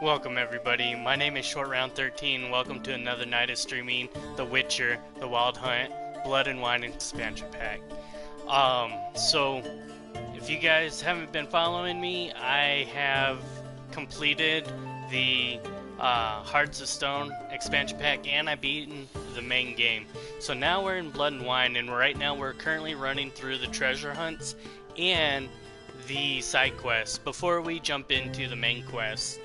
Welcome everybody, my name is Shortround13. Welcome to another night of streaming The Witcher, The Wild Hunt, Blood and Wine expansion pack. So if you guys haven't been following me, I have completed the Hearts of Stone expansion pack and I've beaten the main game. So now we're in Blood and Wine, and right now we're currently running through the treasure hunts and the side quests before we jump into the main quest.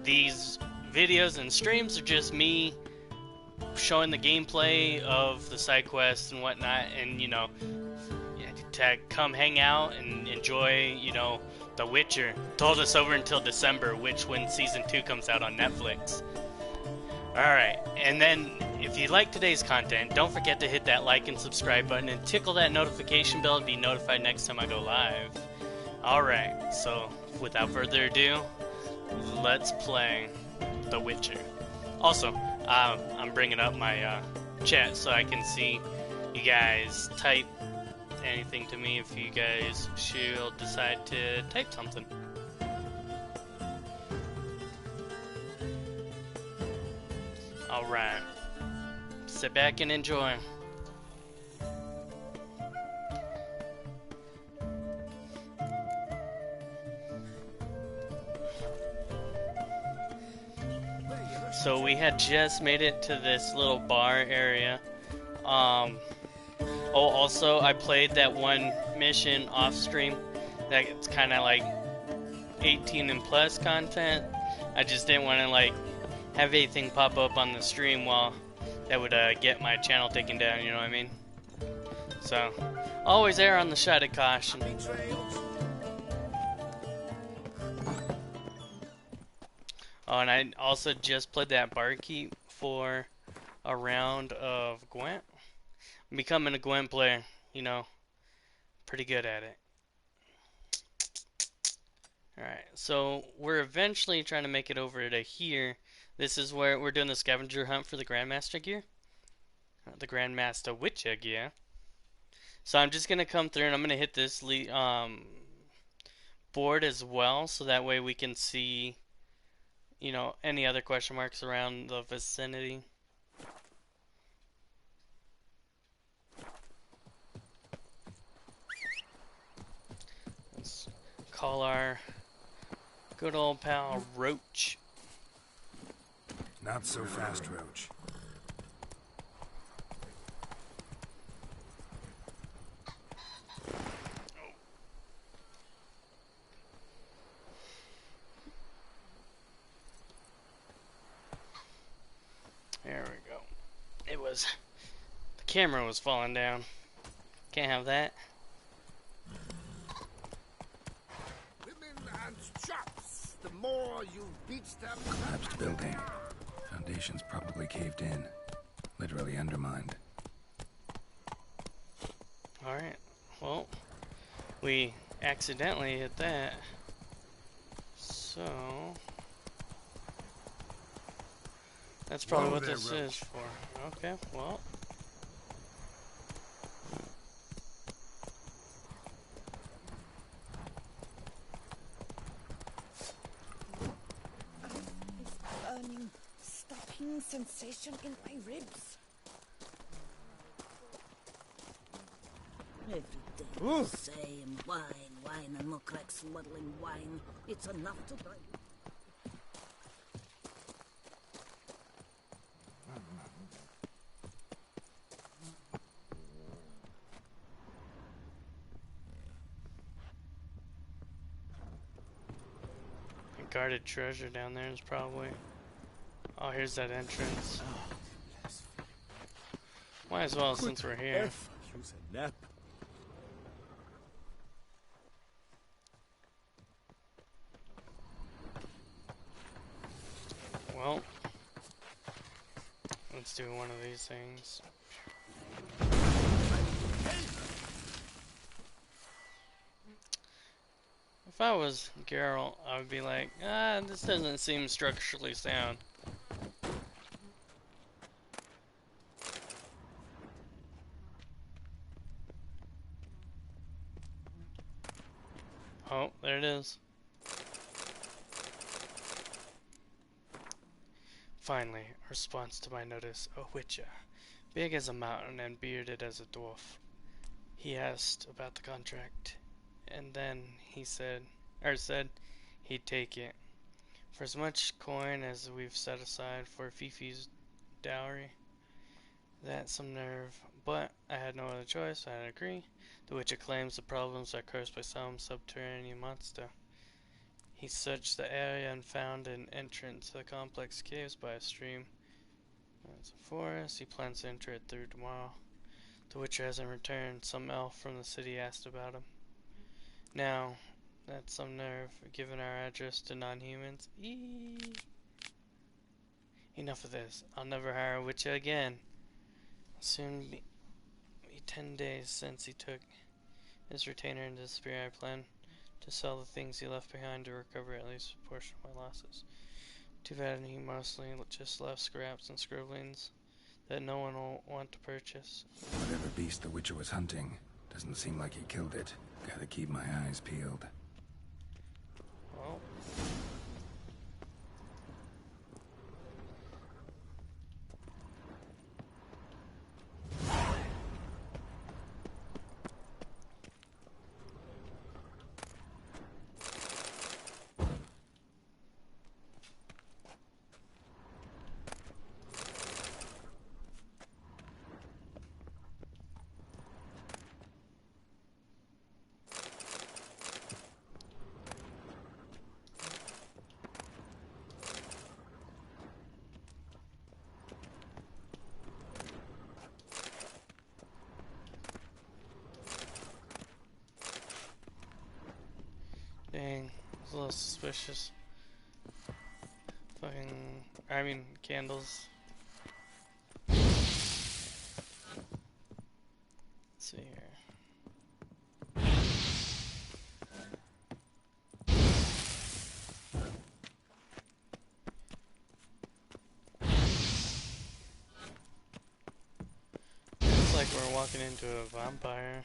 These videos and streams are just me showing the gameplay of the side quests and whatnot, and to come hang out and enjoy, The Witcher. Told us over until December, when Season 2 comes out on Netflix. Alright, and then if you like today's content, don't forget to hit that like and subscribe button and tickle that notification bell to be notified next time I go live. Alright, so without further ado, let's play The Witcher. Also, I'm bringing up my chat so I can see you guys type anything to me if you guys should decide to type something. Alright, sit back and enjoy. So we had just made it to this little bar area. Oh, also I played that one mission off stream that it's kind of like 18 and plus content. I just didn't want to like have anything pop up on the stream while that would get my channel taken down, you know what I mean? So always err on the side of caution. Oh, and I also just played that barkeep for a round of Gwent. I'm becoming a Gwent player, pretty good at it. Alright, so we're eventually trying to make it over to here. This is where we're doing the scavenger hunt for the Grandmaster gear. The Grandmaster Witcher gear. So I'm just going to come through and I'm going to hit this board as well, so that way we can see any other question marks around the vicinity. Let's call our good old pal Roach. Not so fast, Roach. There we go. The camera was falling down. Can't have that. Women and shops. The more you beat them. Collapsed building. Foundations probably caved in. Literally undermined. Alright. Well, we accidentally hit that. So that's probably what this is for. Okay, well. Burning, stopping sensation in my ribs. Every day the same wine and look like smuggling wine. It's enough to buy. Guarded treasure down there is probably. Oh, here's that entrance. Might as well since we're here. Use a nap. Well, let's do one of these things. If I was Geralt, I would be like, this doesn't seem structurally sound. Oh, there it is. Finally, a response to my notice, a witcher, big as a mountain and bearded as a dwarf. He asked about the contract, and then he said he'd take it. For as much coin as we've set aside for Fifi's dowry. That's some nerve, but I had no other choice. I had to agree. The Witcher claims the problems are caused by some subterranean monster. He searched the area and found an entrance to the complex caves by a stream. It's a forest. He plans to enter it through tomorrow. The Witcher hasn't returned. Some elf from the city asked about him. Now, that's some nerve, given our address to non-humans. Enough of this. I'll never hire a Witcher again. Soon be 10 days since he took his retainer into the spear. I plan to sell the things he left behind to recover at least a portion of my losses. Too bad he mostly just left scraps and scribblings that no one will want to purchase. Whatever beast the Witcher was hunting, doesn't seem like he killed it. Gotta keep my eyes peeled. Well, dang, it's a little suspicious. Candles. Let's see here. It's like we're walking into a vampire.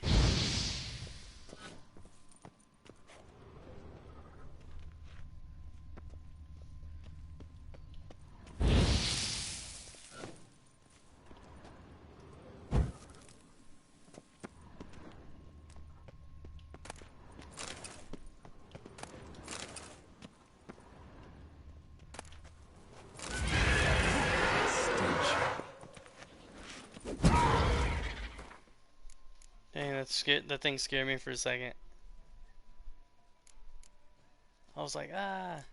Dang, that thing scared me for a second. I was like, ah.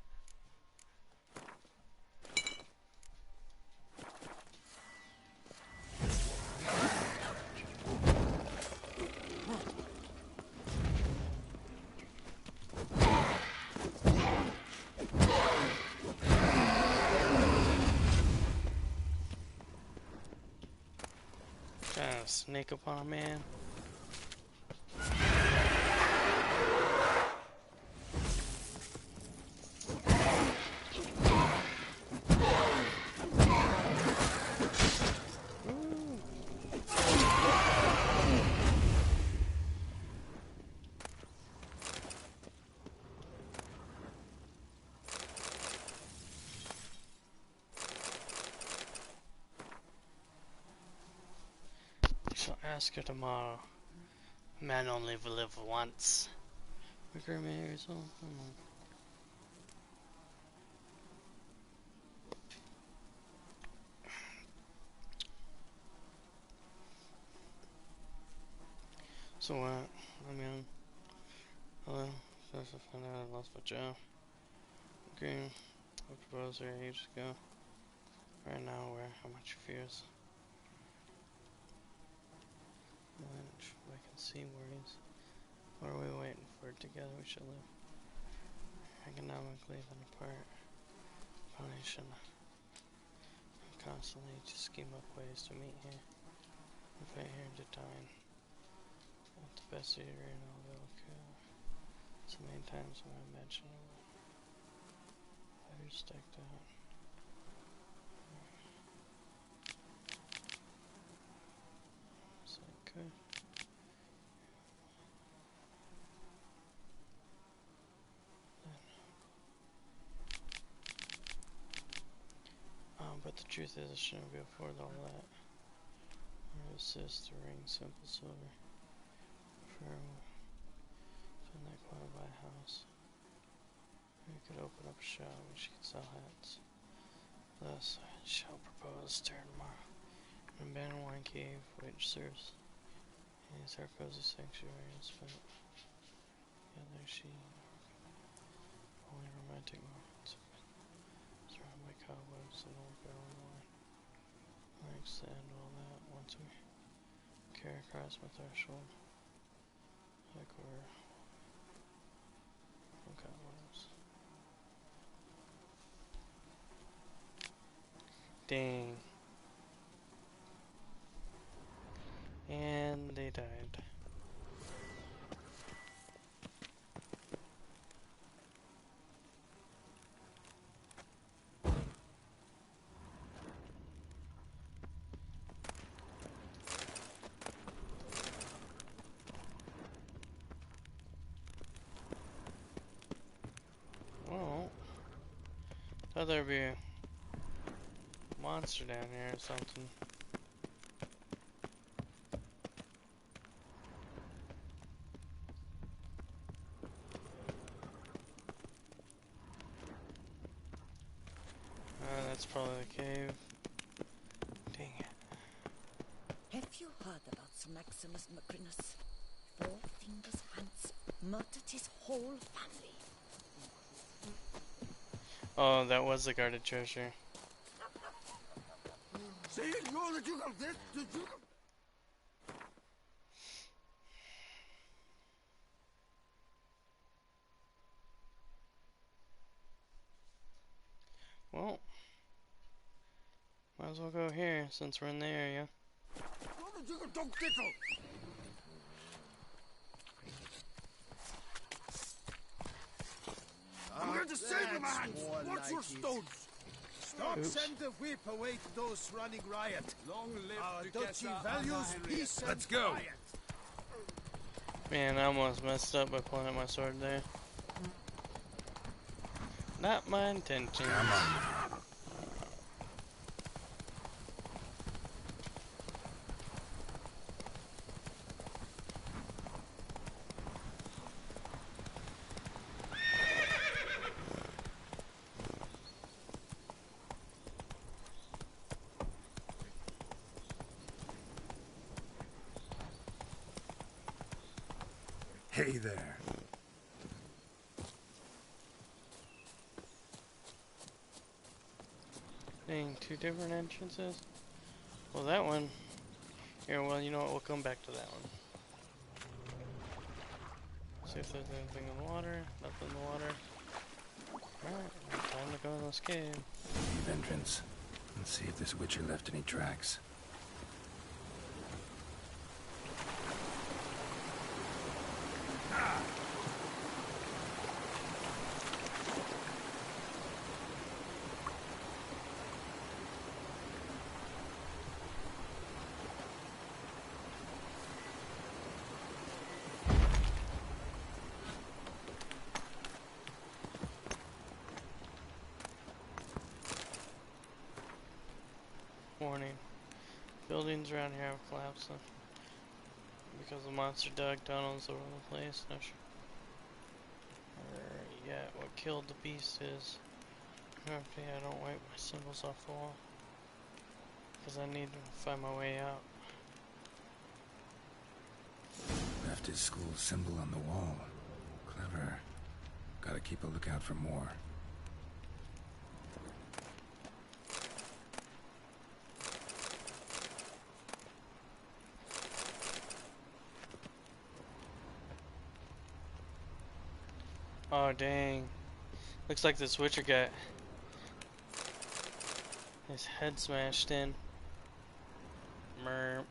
Trying to sneak up on a man. Shall ask her tomorrow. Men only live once. Agree me yourself. So what? Hello. Supposed to find out I lost my job. Okay. I proposed her ages ago. Right now, where? How much she fears? I can see worries. What are we waiting for? Together we should live. Economically then apart. Punishing. Constantly to scheme up ways to meet here. If I here to dine. At the best eater in all the occur. So many times when I imagine it. I just stacked out. Okay. the truth is, I shouldn't be afford all that. Assist the ring, simple silver. Firm. Find that corner by a house. We could open up a shop and she could sell hats. Thus, I shall propose to her tomorrow. An abandoned wine cave, which serves as our cozy sanctuary, and spent together she only romantic moments. Surrounded by cobwebs and old barrel wine. I extend all that once we carry across my threshold. Like we're from cobwebs. Dang. And they died. Well, thought there'd be a monster down here or something. That's probably the cave. Dang it. Have you heard about Sir Maximus Macrinus? Four Fingers Hans murdered his whole family. Oh, that was the guarded treasure. Say it, you're the Duke of this, the Duke of... Well, might as well go here since we're in the area. You're the Duke of Don't Thistle! I'm going to save you, man! Watch your stones! Stop, send the whip away to those running riot. Long live our duchy values peace and Let's go. quiet. Man, I almost messed up by pulling out my sword there. Not my intention. Come on. Hey there. Dang, two different entrances? Well, that one... Here, well, you know what? We'll come back to that one. See if there's anything in the water. Nothing in the water. Alright, time to go in this cave. Cave entrance. Let's see if this witcher left any tracks. Warning. Buildings around here have collapsed because the monster dug tunnels over the place. No sure. Yeah, what killed the beast is after I don't wipe my symbols off the wall because I need to find my way out. Left his school symbol on the wall. Clever. Gotta keep a lookout for more. Oh dang. Looks like this witcher got his head smashed in. Merp.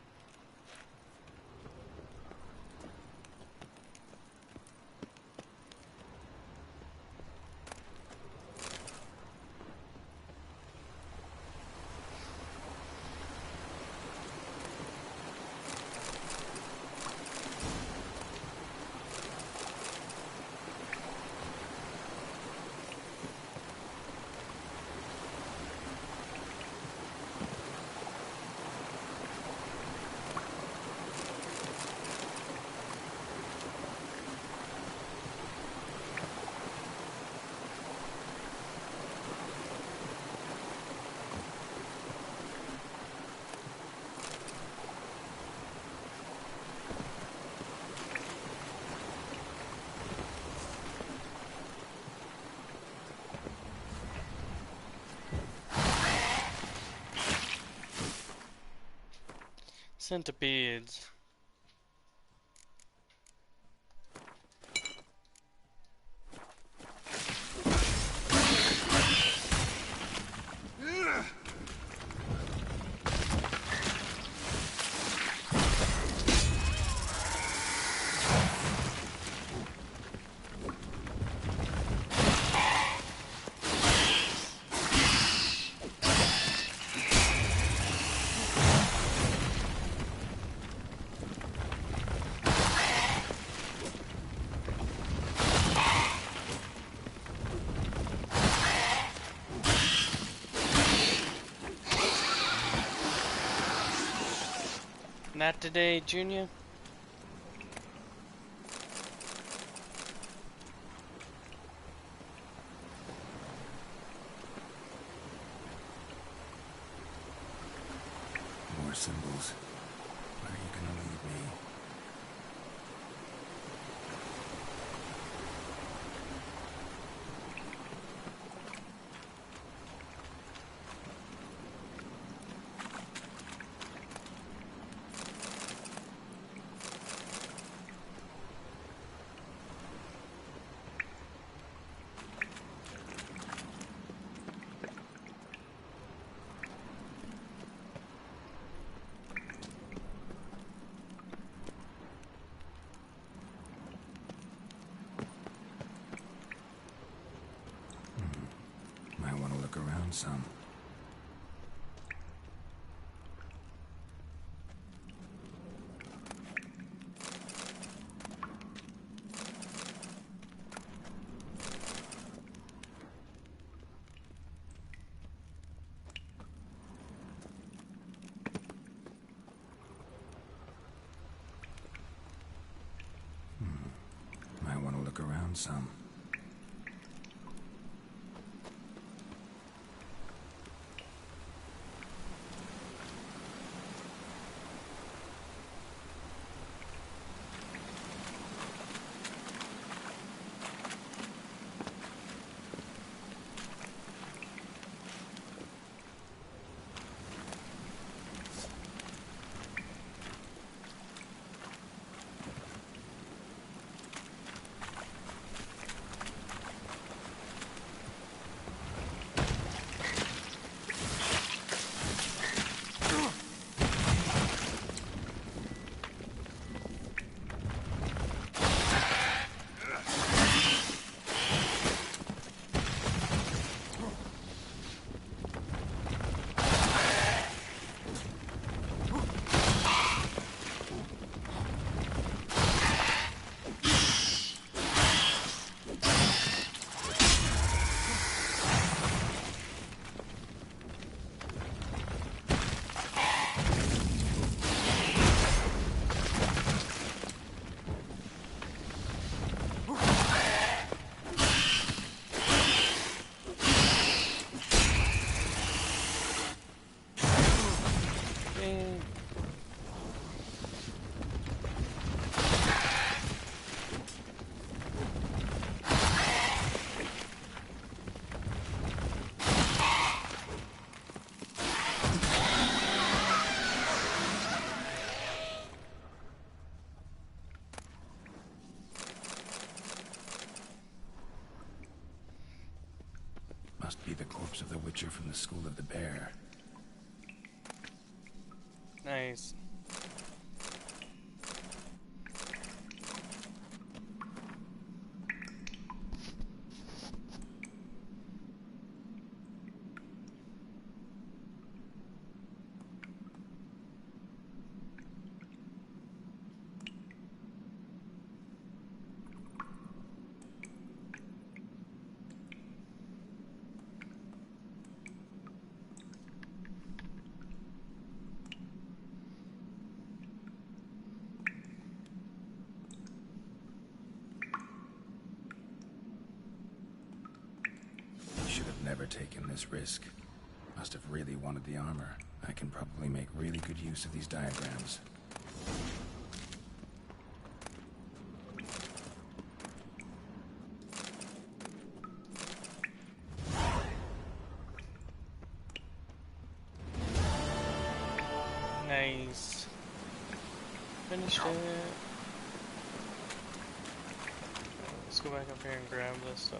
Centipedes. Not today, Junior. More symbols. Where are you gonna lead me? Might want to look around some. Might want to look around some. Must be the corpse of the Witcher from the School of the Bear. Nice. Should have never taken this risk. Must have really wanted the armor. I can probably make really good use of these diagrams. Nice. Finished it. Let's go back up here and grab this stuff.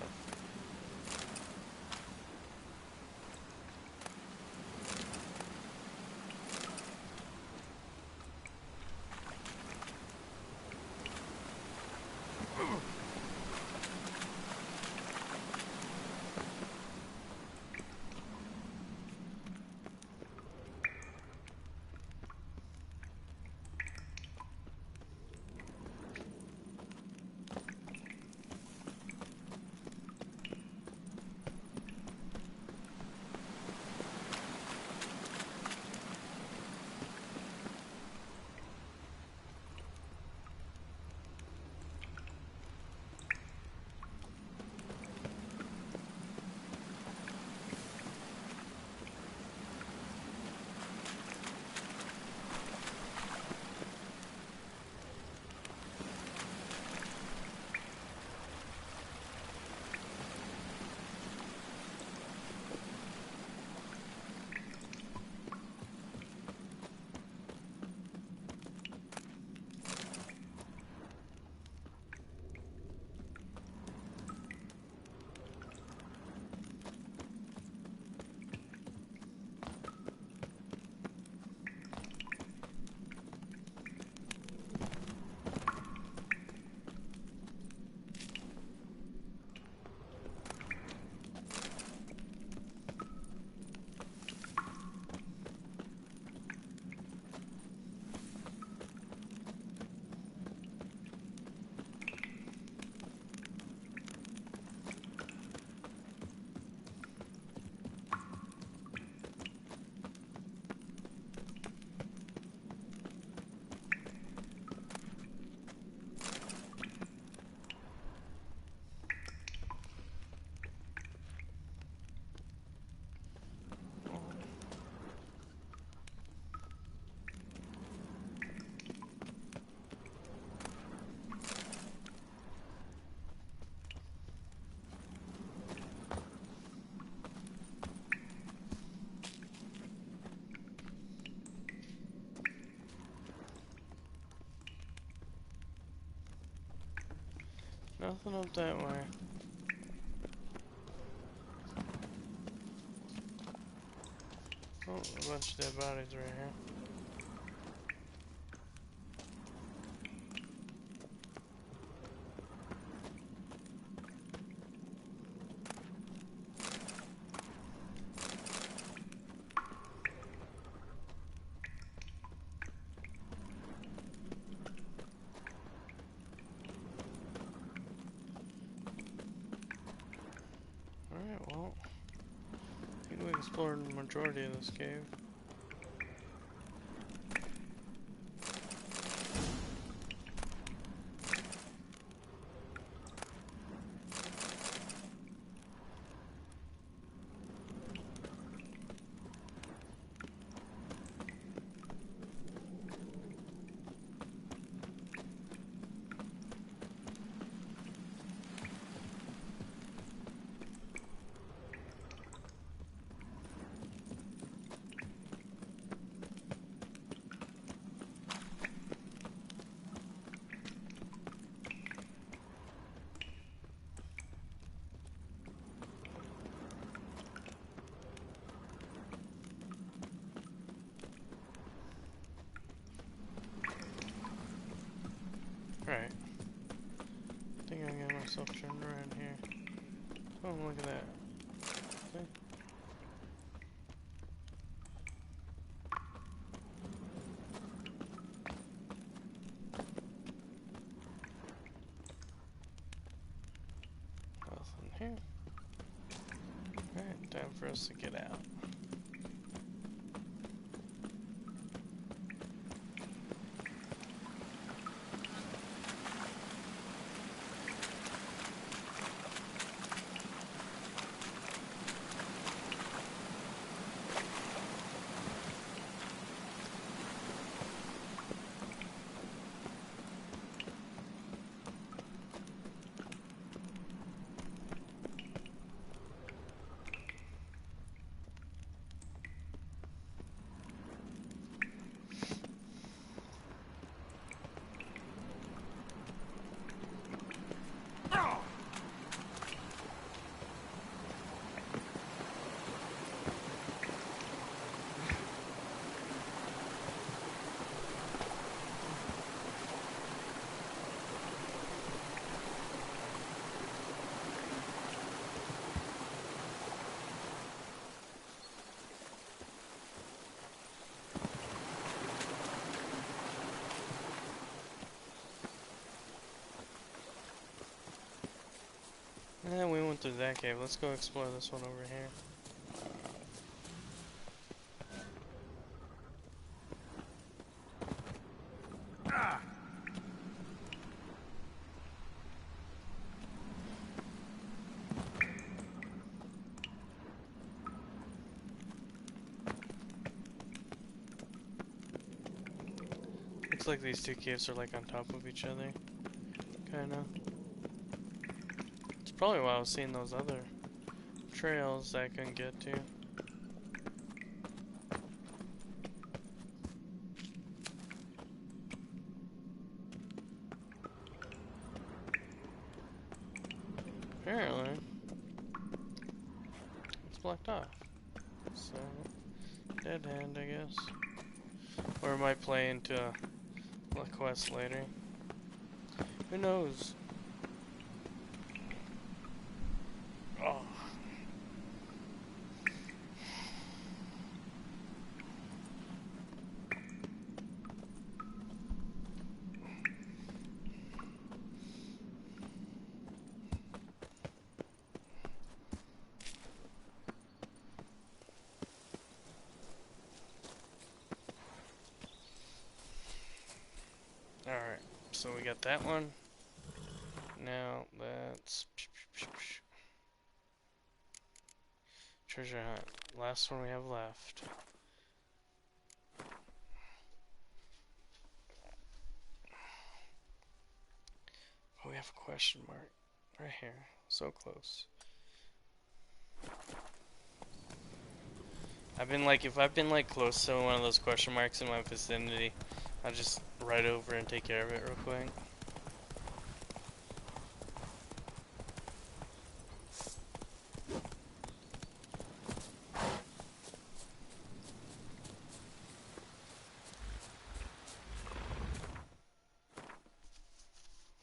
Nothing up that way. Oh, a bunch of dead bodies right here. Alright, well, I think we explored the majority of this cave. Right. I think I got myself turned around here. Oh, look at that. See? Nothing here. Alright, time for us to get out. explored that cave. Let's go explore this one over here. Looks like these two caves are like on top of each other. Kinda. It's probably why I was seeing those other trails that I couldn't get to. Apparently, it's blocked off. So, dead end, I guess. Or it might play into a quest later. Who knows? Oh. Alright, so we got that one. Now let's treasure hunt. Last one we have left. Oh, we have a question mark right here. So close. If I've been like close to one of those question marks in my vicinity, I'll just ride over and take care of it real quick.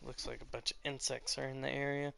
Looks like a bunch of insects are in the area.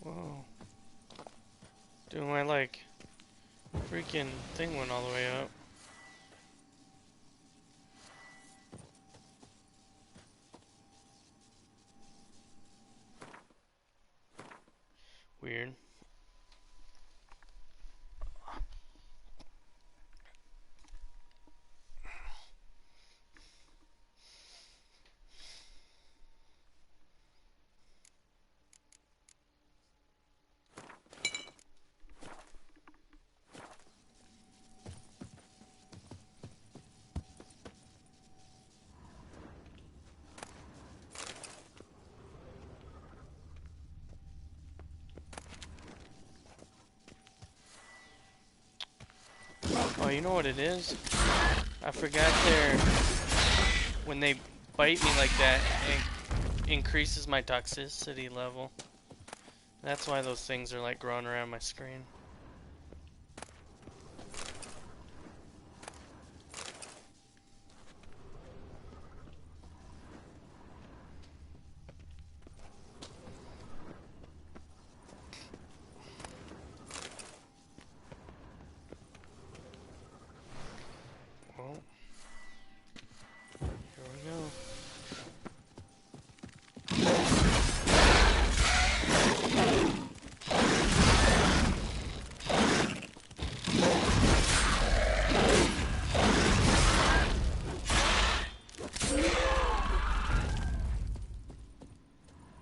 Whoa. Dude, my freaking thing went all the way up. Weird. Oh, you know what it is? I forgot when they bite me like that, it increases my toxicity level. That's why those things are like growing around my screen. Well, here we go.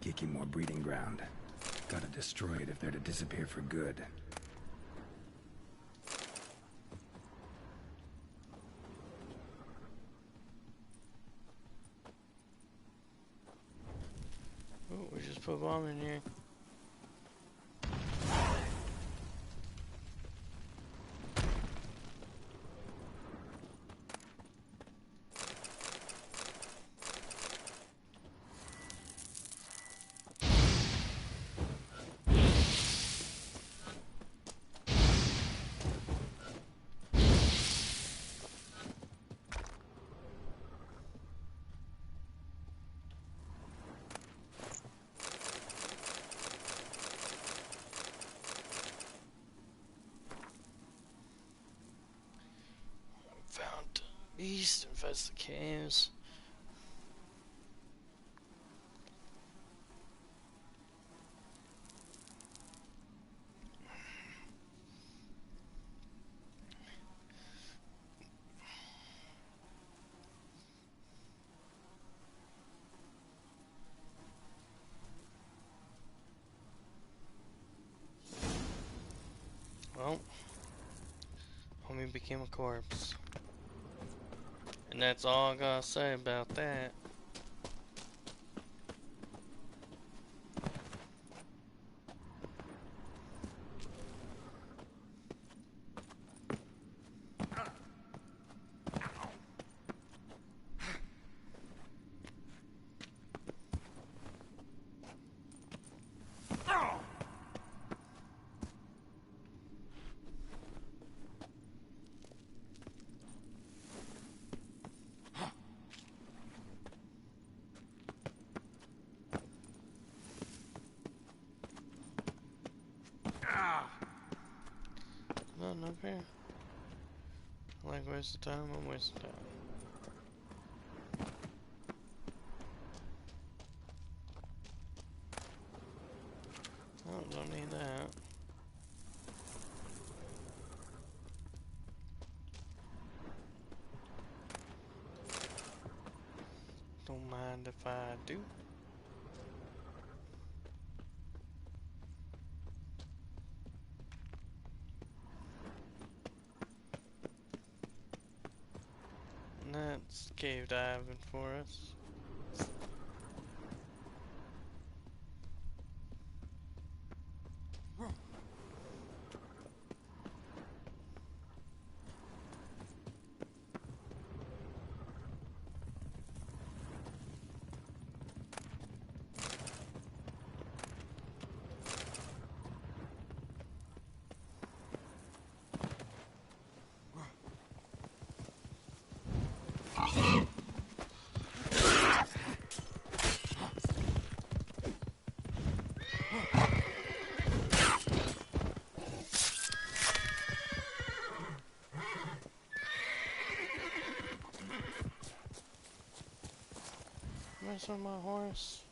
Kicking more breeding ground. Gotta destroy it if they're to disappear for good. Oh, we just put a bomb in here. Found beast infest the caves. Well, homie became a corpse. And that's all I gotta say about that. Nothing up here. I like wasting time, I'm wasting time. Oh, don't need that. Don't mind if I do. And that's cave diving for us. Mess with my horse.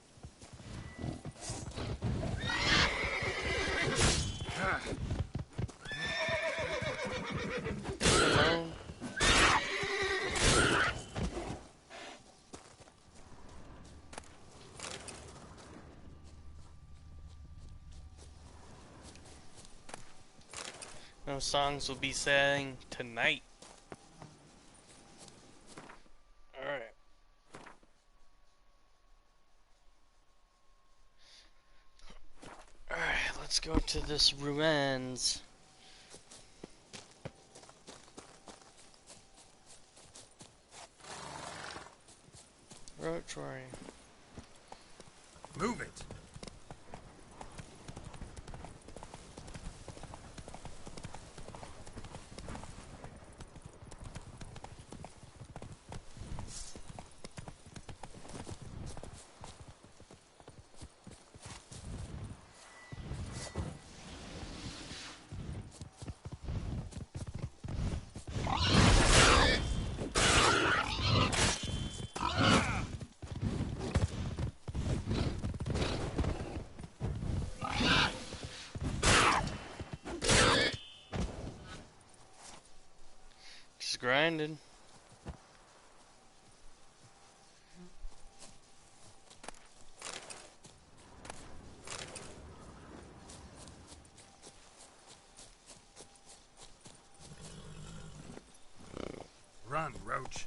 Alone. No songs will be sang tonight. Alright. Alright, let's go to this ruins. Roach warrior. Move it. Just grinding. Run, Roach.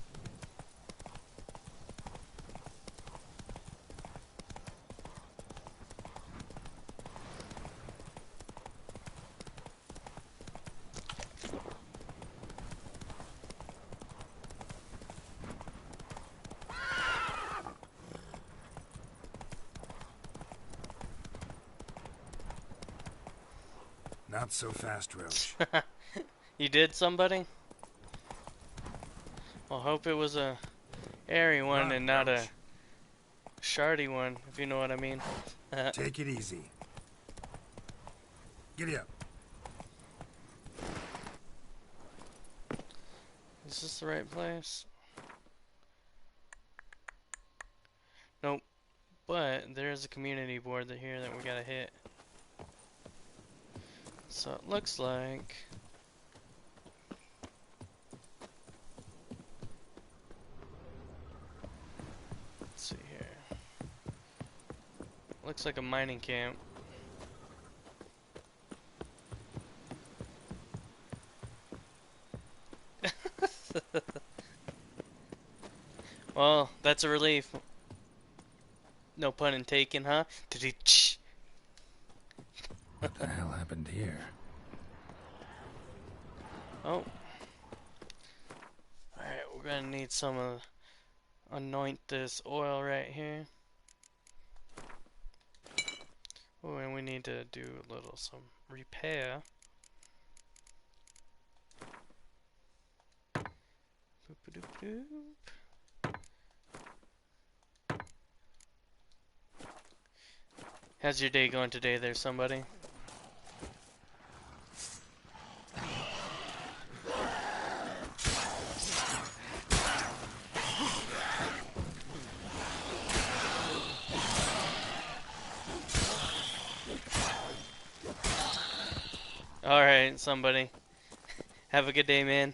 Not so fast, Roach. You did, somebody? Well, hope it was a airy one Run, and not Roach. a shardy one, if you know what I mean. Take it easy. Giddy up. Is this the right place? Nope. But there is a community board here that we gotta hit. So it looks like... Let's see here. Looks like a mining camp. Well, that's a relief. No pun intended, huh? What the hell happened here? Oh. Alright, we're gonna need some of... Anoint this oil right here. Oh, and we need to do a little some repair. Boop-a-doop-doop. How's your day going today there, somebody? Alright, somebody. Have a good day, man.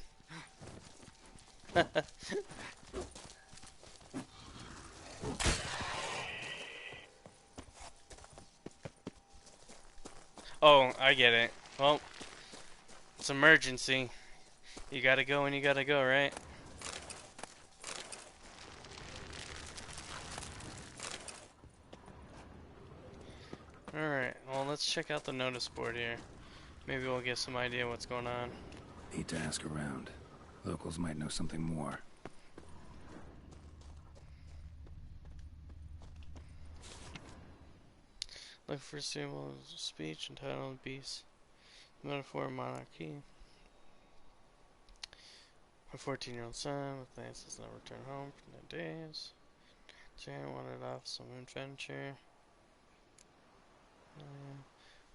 Oh, I get it. Well, it's emergency. You gotta go when you gotta go, right? Alright, well, let's check out the notice board here. Maybe we'll get some idea what's going on. Need to ask around. Locals might know something more. Look for symbols of speech entitled Beast. Metaphor monarchy. My 14-year-old son with plans does not return home for 9 days. Jan wanted off some adventure.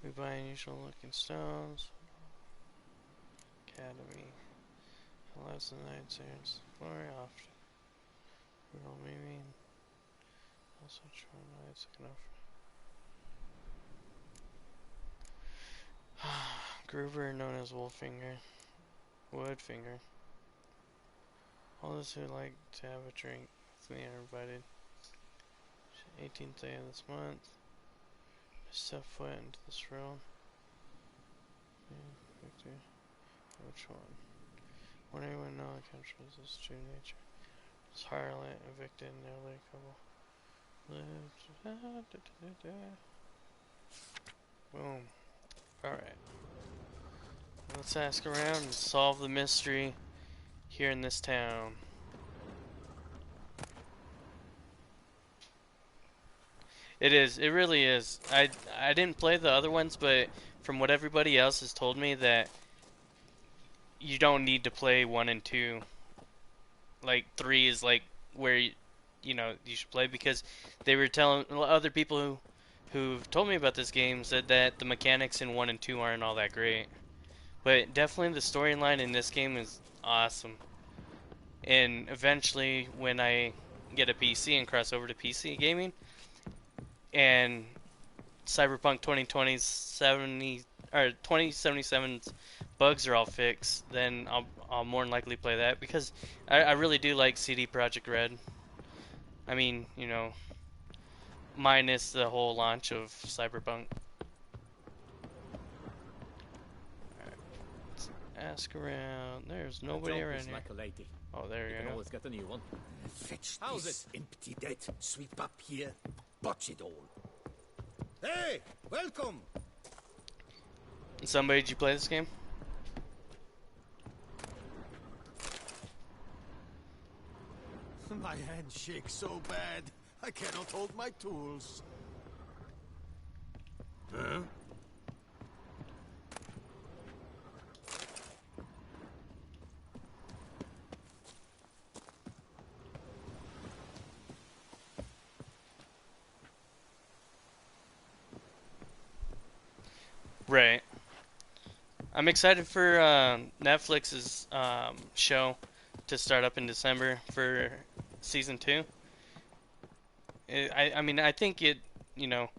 We buy unusual looking stones. Academy. Lives in the night sirens. Glory often. We don't maybe also try nights enough. Groover known as Wolffinger. Woodfinger. All those who like to have a drink with me are invited. 18th day of this month. Step foot into this room. Victor. Which one? When anyone know I controls this true nature. This harlot evicted an elderly couple. Boom. Alright. Let's ask around and solve the mystery here in this town. It is. It really is. I didn't play the other ones, but from what everybody else has told me, that you don't need to play 1 and 2. Like 3 is like where you know you should play, because they were telling other people who've told me about this game said that the mechanics in 1 and 2 aren't all that great. But definitely the storyline in this game is awesome. And eventually, when I get a PC and cross over to PC gaming, and Cyberpunk 2077's bugs are all fixed, then I'll more than likely play that, because I really do like CD Projekt Red. I mean, you know, minus the whole launch of Cyberpunk. Alright, let's ask around. There's nobody around here. Like a lady. Oh, there you You can go. always get a new one. Fetch How's this empty dead. Sweep up here. Botch it all. Hey, welcome. Somebody, did you play this game? My hand shakes so bad, I cannot hold my tools. Huh? Right. I'm excited for Netflix's show to start up in December for season 2. I mean, I think it, you know,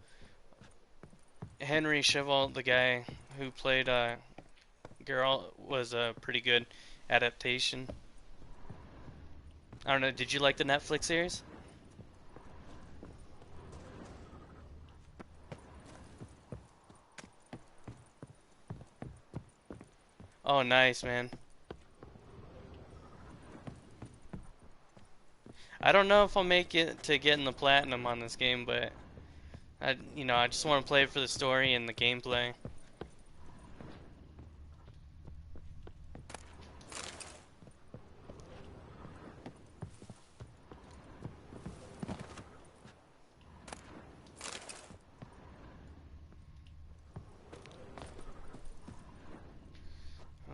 Henry Cavill, the guy who played Geralt, was a pretty good adaptation. I don't know, did you like the Netflix series? Oh, nice, man. I don't know if I'll make it to getting the platinum on this game, but I just want to play it for the story and the gameplay.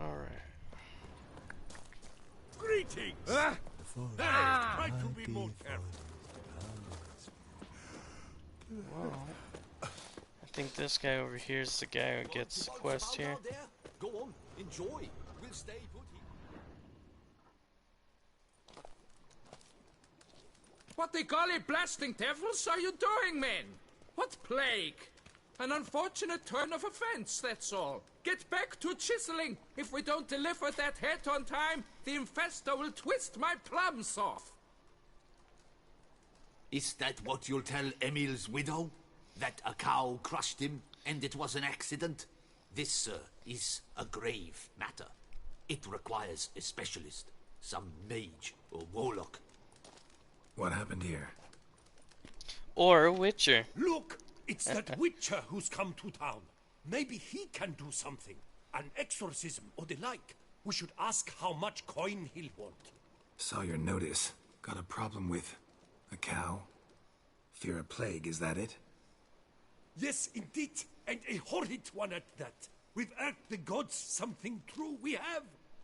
All right. Greetings. Hey, try to be more careful. Well, I think this guy over here is the guy who gets the quest here. Go on, enjoy. We'll stay put here. What the golly blasting devils are you doing, men? What plague? An unfortunate turn of events, that's all. Get back to chiseling. If we don't deliver that head on time, the infestor will twist my plums off. Is that what you'll tell Emil's widow? That a cow crushed him and it was an accident? This, sir, is a grave matter. It requires a specialist, some mage or warlock. What happened here? Or a Witcher. Look, it's that Witcher who's come to town. Maybe he can do something. An exorcism or the like. We should ask how much coin he'll want. Saw your notice. Got a problem with a cow? Fear a plague, is that it? Yes, indeed, and a horrid one at that. We've irked the gods something true we have.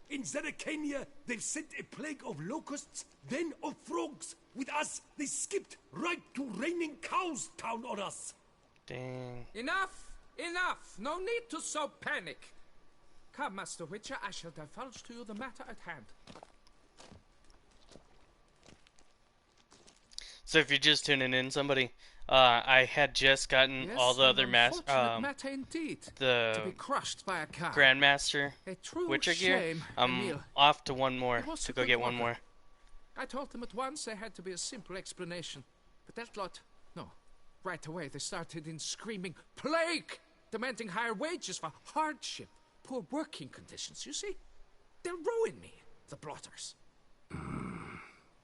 In Zeracania, they've sent a plague of locusts, then of frogs. With us, they skipped right to raining cows down on us. Dang. Enough! Enough! No need to so panic. Come, Master Witcher, I shall divulge to you the matter at hand. So if you're just tuning in, somebody, I had just gotten all the other matter indeed, the to be crushed by a cow. Grandmaster A true Witcher gear. shame, I'm Emil. off to one more It was to a go good get one order. more. I told them at once there had to be a simple explanation. But that lot, no. Right away they started in screaming, plague! Demanding higher wages for hardship, poor working conditions, you see? They'll ruin me, the blotters.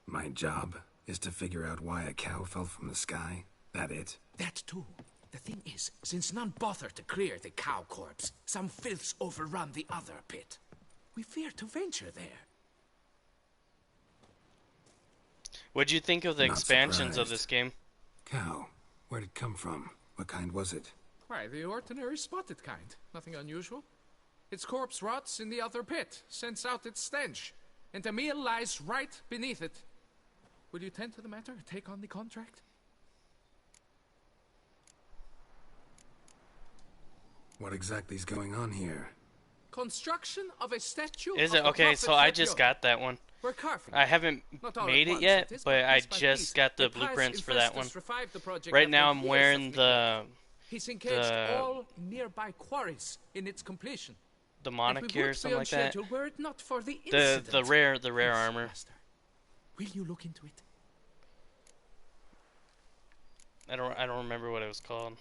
My job is to figure out why a cow fell from the sky. That it? That too. The thing is, since none bother to clear the cow corpse, some filths overrun the other pit. We fear to venture there. What'd you think of the Not expansions of surprised. this game? Cow. Where'd it come from? What kind was it? Why, the ordinary spotted kind. Nothing unusual. Its corpse rots in the other pit, sends out its stench, and Emil lies right beneath it. Will you tend to the matter, take on the contract? What exactly is going on here? Construction of a statue. Is of it the okay? prophet So I Fred just Yoda. got that one. We're carving. I haven't Not all made at it once, yet, it is, but I piece by just piece. got the The pious blueprints for that one. infestus revived the project Right after now I'm years wearing of the neglect. He's engaged all nearby quarries in its completion. demonic And we here or would be something on like that. schedule were it not for the The incident. rare Yes, armor. Master. Will you look into it? I don't remember what it was called.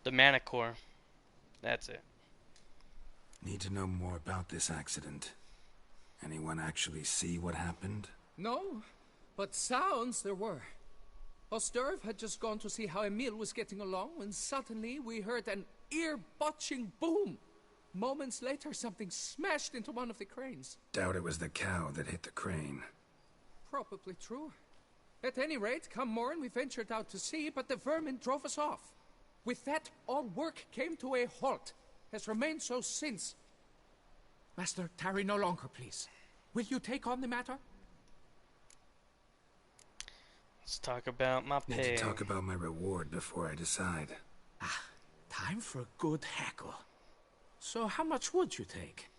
The Manicore. That's it. Need to know more about this accident. Anyone actually see what happened? No, but sounds there were. Osterv had just gone to see how Emil was getting along when suddenly we heard an ear-botching boom. Moments later, something smashed into one of the cranes. Doubt it was the cow that hit the crane. Probably true. At any rate, come morn, we ventured out to sea, but the vermin drove us off. With that, all work came to a halt. Has remained so since. Master, tarry no longer, please. Will you take on the matter? Let's talk about my Need pay. to talk about my reward before I decide. Time for a good hackle. So how much would you take?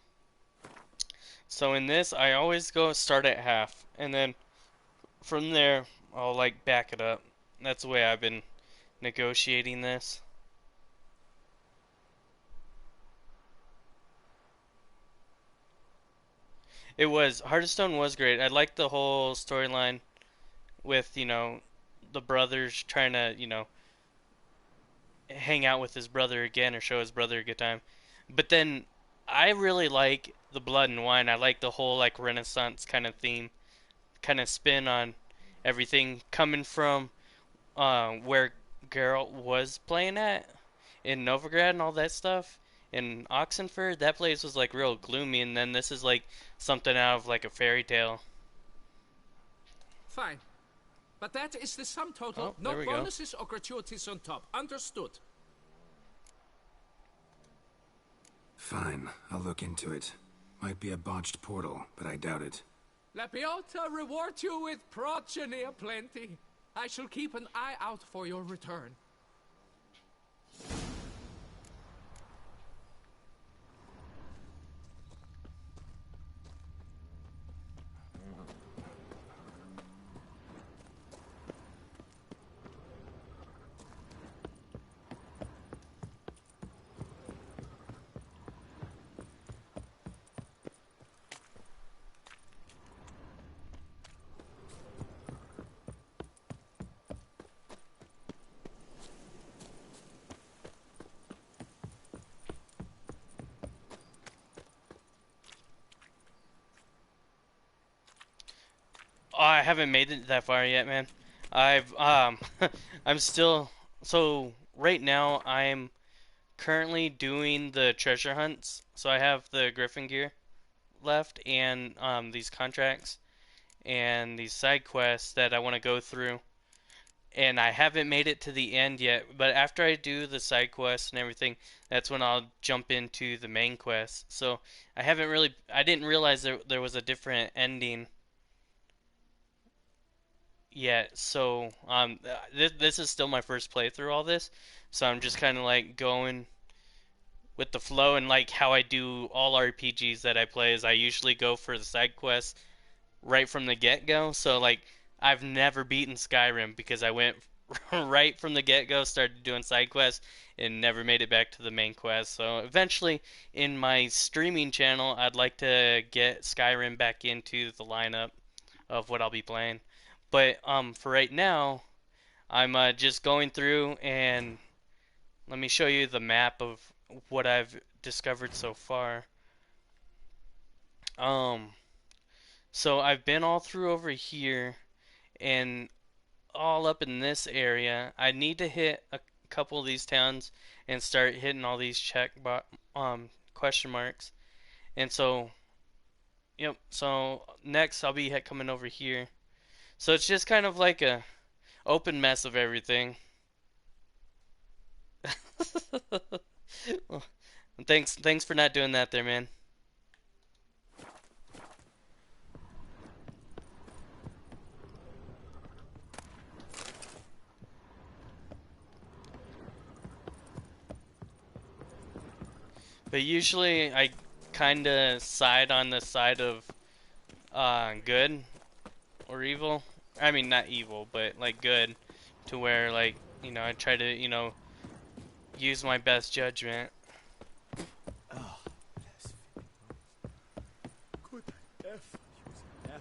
So in this, I always go start at half, and then from there, I'll like back it up. That's the way I've been negotiating this. Hearthstone was great. I liked the whole storyline with, the brothers trying to, hang out with his brother again or show his brother a good time. But then I really like the Blood and Wine. I like the whole like Renaissance kind of theme, kind of spin on everything coming from where Geralt was playing at in Novigrad and all that stuff. In Oxenford, that place was like real gloomy, and then this is like something out of like a fairy tale. Fine. But that is the sum total. Oh, No there we go. bonuses or gratuities on top. Understood. Fine, I'll look into it. Might be a botched portal, but I doubt it. La Piota reward you with progeny aplenty. I shall keep an eye out for your return. Oh, I haven't made it that far yet, man. I've I'm still so right now I'm currently doing the treasure hunts. So I have the Griffin gear left and these contracts and these side quests that I want to go through. And I haven't made it to the end yet, but after I do the side quests and everything, that's when I'll jump into the main quest. So I didn't realize there was a different ending yet. So this is still my first playthrough all this, so I'm just kind of like going with the flow, and like how I do all RPGs that I play is I usually go for the side quests right from the get-go. So like I've never beaten Skyrim because I went right from the get-go, started doing side quests and never made it back to the main quest. So eventually in my streaming channel I'd like to get Skyrim back into the lineup of what I'll be playing. But for right now, I'm just going through, and let me show you the map of what I've discovered so far. So I've been all through over here, and all up in this area. I need to hit a couple of these towns and start hitting all these question marks. And so, yep. So next I'll be coming over here. So it's just kind of like a open mess of everything. Well, thanks for not doing that there, man. But usually I kind of side on the side of good or evil. I mean, not evil, but like good, to where like, you know, I try to, you know, use my best judgment. Ah, could I ever use a nap?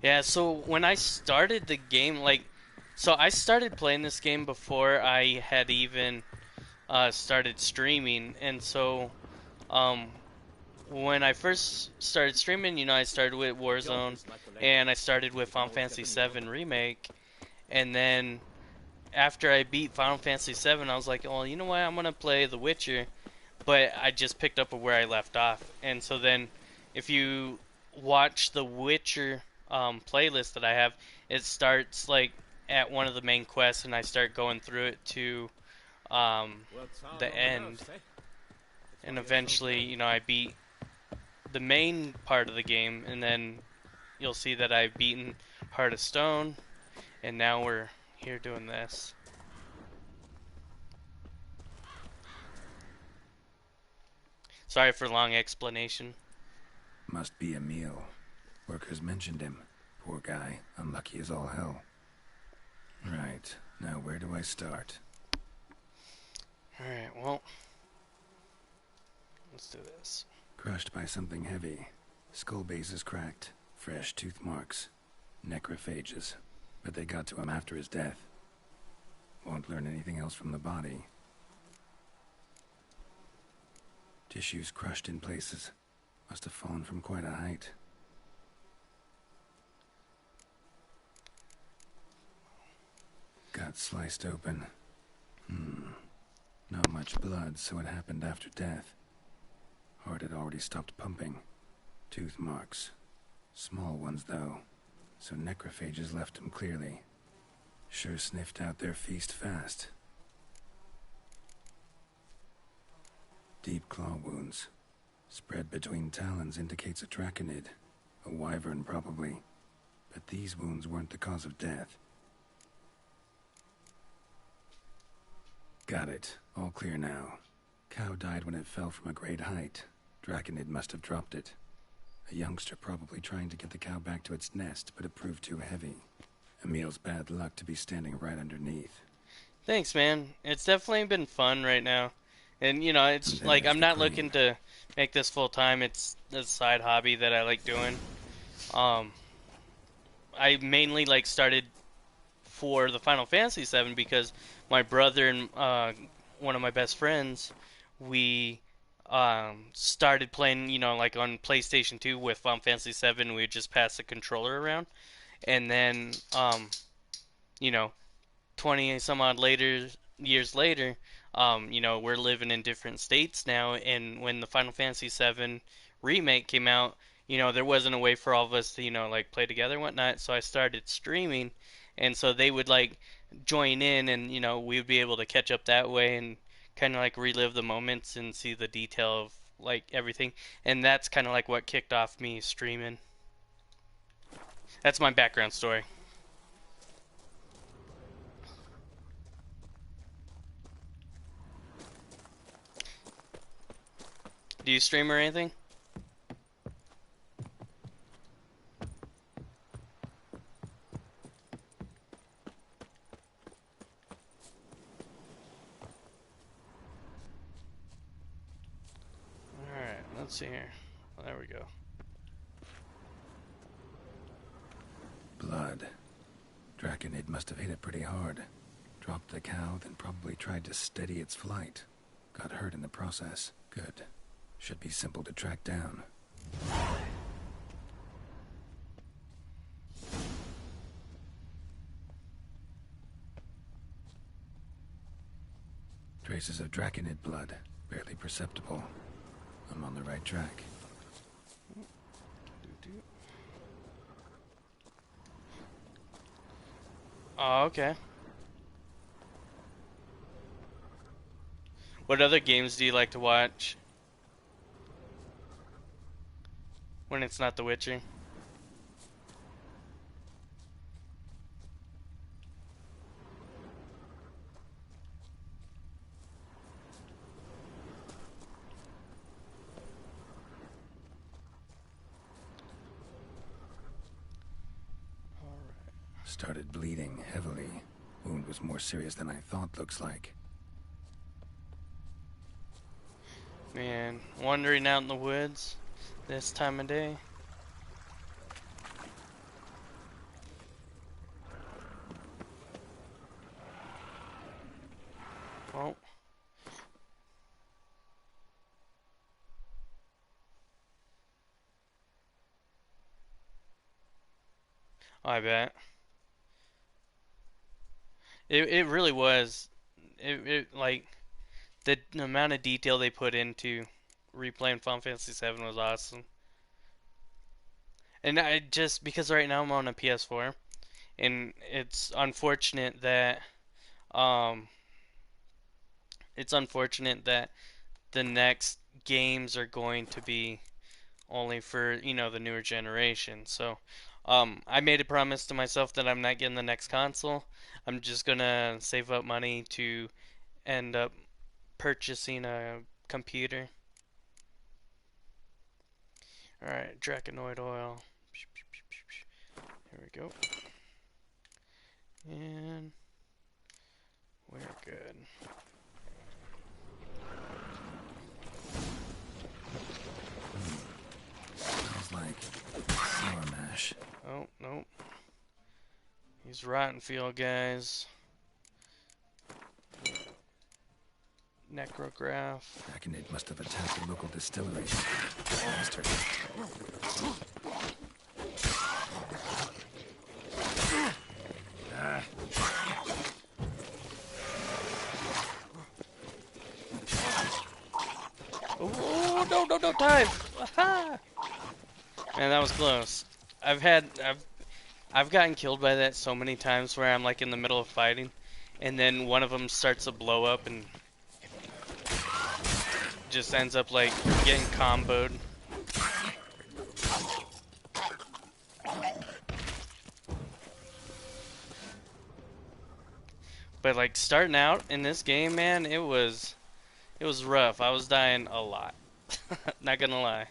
Yeah, so when I started the game, like, so I started playing this game before I had even started streaming, and so um, when I first started streaming, you know, I started with Warzone, and I started with Final Fantasy VII Remake, and then after I beat Final Fantasy VII, I was like, well, you know what, I'm gonna play The Witcher, but I just picked up where I left off, and so then if you watch the Witcher playlist that I have, it starts like at one of the main quests, and I start going through it to the end, and eventually, you know, I beat the main part of the game, and then you'll see that I've beaten Heart of Stone, and now we're here doing this. Sorry for long explanation. Must be Emil. Workers mentioned him. Poor guy, unlucky as all hell. Right, now where do I start? Alright, well, let's do this. Crushed by something heavy. Skull base is cracked. Fresh tooth marks. Necrophages. But they got to him after his death. Won't learn anything else from the body. Tissues crushed in places. Must have fallen from quite a height. Gut sliced open. Not much blood, so it happened after death. Heart had already stopped pumping. Tooth marks. Small ones, though. So necrophages left him clearly. Sure sniffed out their feast fast. Deep claw wounds. Spread between talons indicates a draconid. A wyvern, probably. But these wounds weren't the cause of death. Got it. All clear now. Cow died when it fell from a great height. Draconid must have dropped it. A youngster probably trying to get the cow back to its nest, but it proved too heavy. Emil's bad luck to be standing right underneath. Thanks, man. It's definitely been fun right now. And, you know, it's like I'm not looking to make this full time. It's a side hobby that I like doing. I mainly like started for the Final Fantasy VII because my brother and one of my best friends, we started playing, you know, like on PlayStation 2 with Final Fantasy VII. We would just pass the controller around, and then you know, 20 some odd years later, you know, we're living in different states now, and when the Final Fantasy VII remake came out, you know, there wasn't a way for all of us to, you know, like play together and whatnot, so I started streaming, and so they would like join in, and, you know, we would be able to catch up that way and kind of like relive the moments and see the detail of like everything, and that's kind of like what kicked off me streaming. That's my background story. Do you stream or anything? Alright, let's see here. There we go. Blood. Draconid must have hit it pretty hard. Dropped the cow, then probably tried to steady its flight. Got hurt in the process. Good. Should be simple to track down. Traces of Draconid blood. Barely perceptible. I'm on the right track. Oh, okay. What other games do you like to watch when it's not The Witcher? Started bleeding heavily. Wound was more serious than I thought, looks like. Man, wandering out in the woods this time of day. Oh. I bet. It really was. It like the amount of detail they put into replaying Final Fantasy VII was awesome. And I just because right now I'm on a PS4, and um it's unfortunate that the next games are going to be only for, you know, the newer generation. So I made a promise to myself that I'm not getting the next console. I'm just gonna save up money to end up purchasing a computer. Alright, Draconoid oil. Here we go. And we're good. Smells like sour mash. Oh, nope. He's rotten field, guys. Necrograph. Aconid must have attacked the local distillery. Bastard. Oh, no, time! Aha! Man, that was close. I've gotten killed by that so many times where I'm like in the middle of fighting, and then one of them starts to blow up and just ends up like getting comboed. But like starting out in this game, man, it was rough. I was dying a lot. Not gonna lie.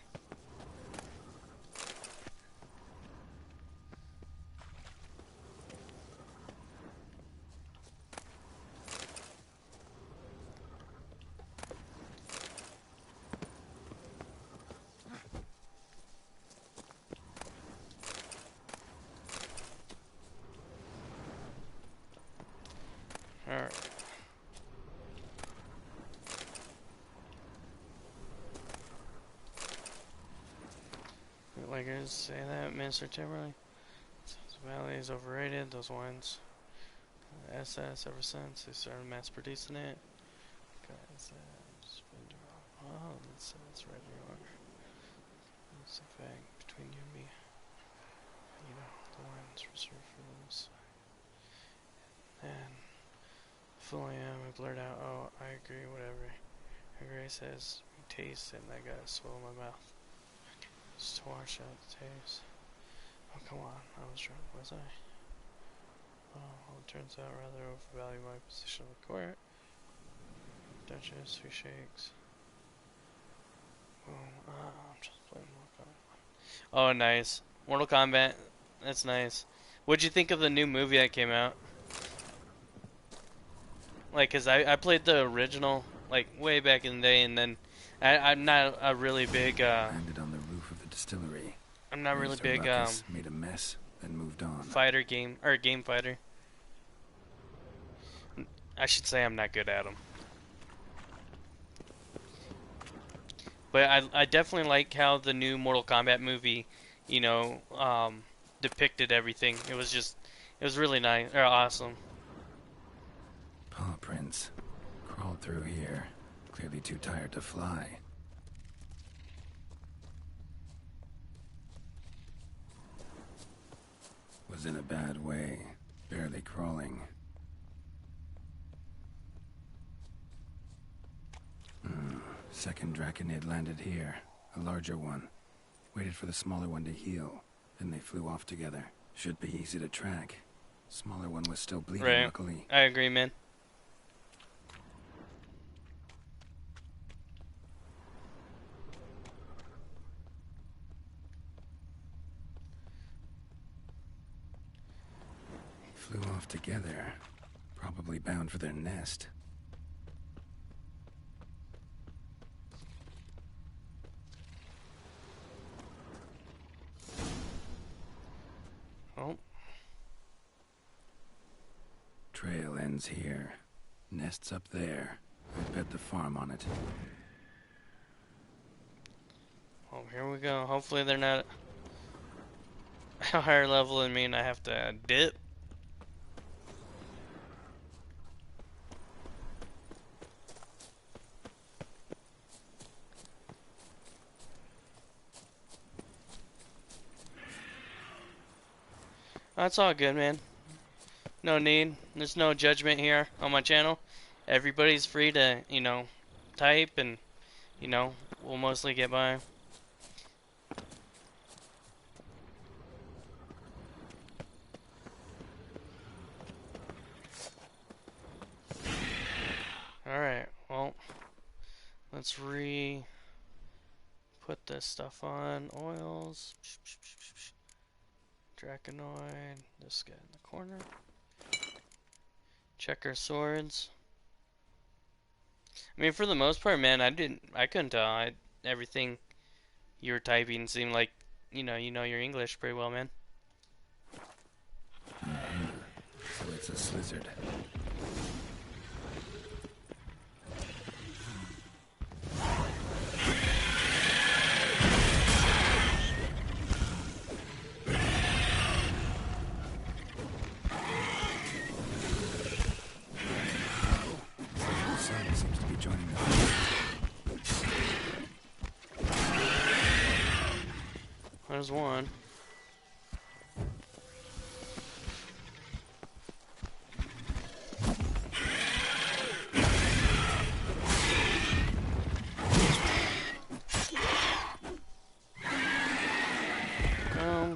Alright. Bootleggers say that, Mr. Timberlake. Valley is overrated, those wines. SS ever since they started mass producing it. Guys, oh, that's right, you are. It's a fact between you and me. You know, the wine's reserved for those. And full I am, I blurt out, oh, I agree, whatever. And Grace says, we taste it, and I gotta swallow my mouth. Just to wash out the taste. Oh, come on, I was drunk, was I? Well, it turns out rather overvalue my position in the court. Duchess, 3 shakes. Boom, I'm just playing Mortal Kombat. Oh, nice. Mortal Kombat, that's nice. What'd you think of the new movie that came out? Like, cause I played the original, like, way back in the day, and then I'm not a really big, Landed on the roof of the distillery. I'm not really big, made a mess, then moved on. fighter game, or game fighter. I should say I'm not good at them. But I definitely like how the new Mortal Kombat movie, you know, depicted everything. It was really nice, or awesome. Paw prints. Crawled through here. Clearly too tired to fly. Was in a bad way. barely crawling. Second Draconid landed here. A larger one. Waited for the smaller one to heal. Then they flew off together. Should be easy to track. Smaller one was still bleeding, Right. luckily. I agree, man. Flew off together. Probably bound for their nest. Oh. Trail ends here. Nest's up there. I bet the farm on it. Oh, here we go. Hopefully they're not a higher level than me and I have to dip. That's all good, man. No need. There's no judgment here on my channel. Everybody's free to, you know, type and, you know, we'll mostly get by. Alright, well, let's put this stuff on. Oils. Draconoid. This guy in the corner. Check our swords. I mean, for the most part, man, I couldn't tell. Everything you were typing seemed like, you know your English pretty well, man. So it's a slizzard. Seems to be joining us. There's one.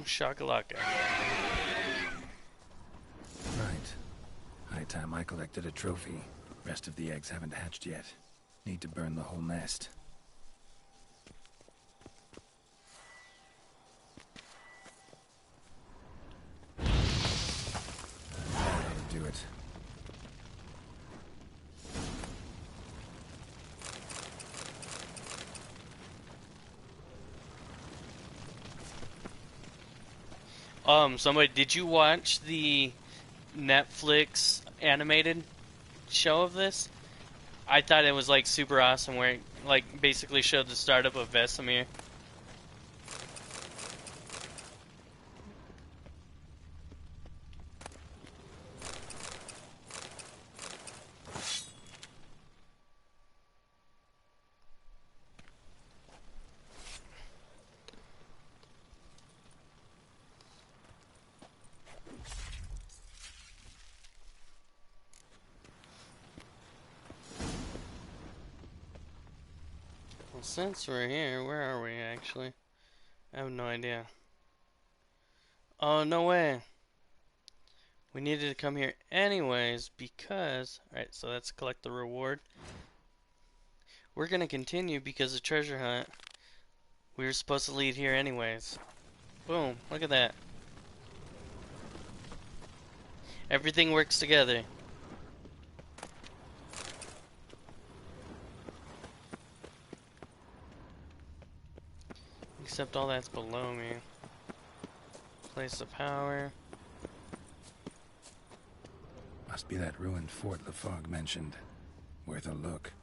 Shakalaka. Right. High time I collected a trophy. Rest of the eggs haven't hatched yet. Need to burn the whole nest. That'll do it. Somebody, did you watch the Netflix animated show of this? I thought it was like super awesome, where it like basically showed the startup of Vesemir. Well, since we're here, where are we actually? I have no idea. Oh, no way. We needed to come here anyways because... Alright, so let's collect the reward. We're gonna continue because the treasure hunt. We were supposed to lead here anyways. Boom, look at that. Everything works together. Except all that's below me. Place of power. Must be that ruined fort LaFog mentioned. Worth a look.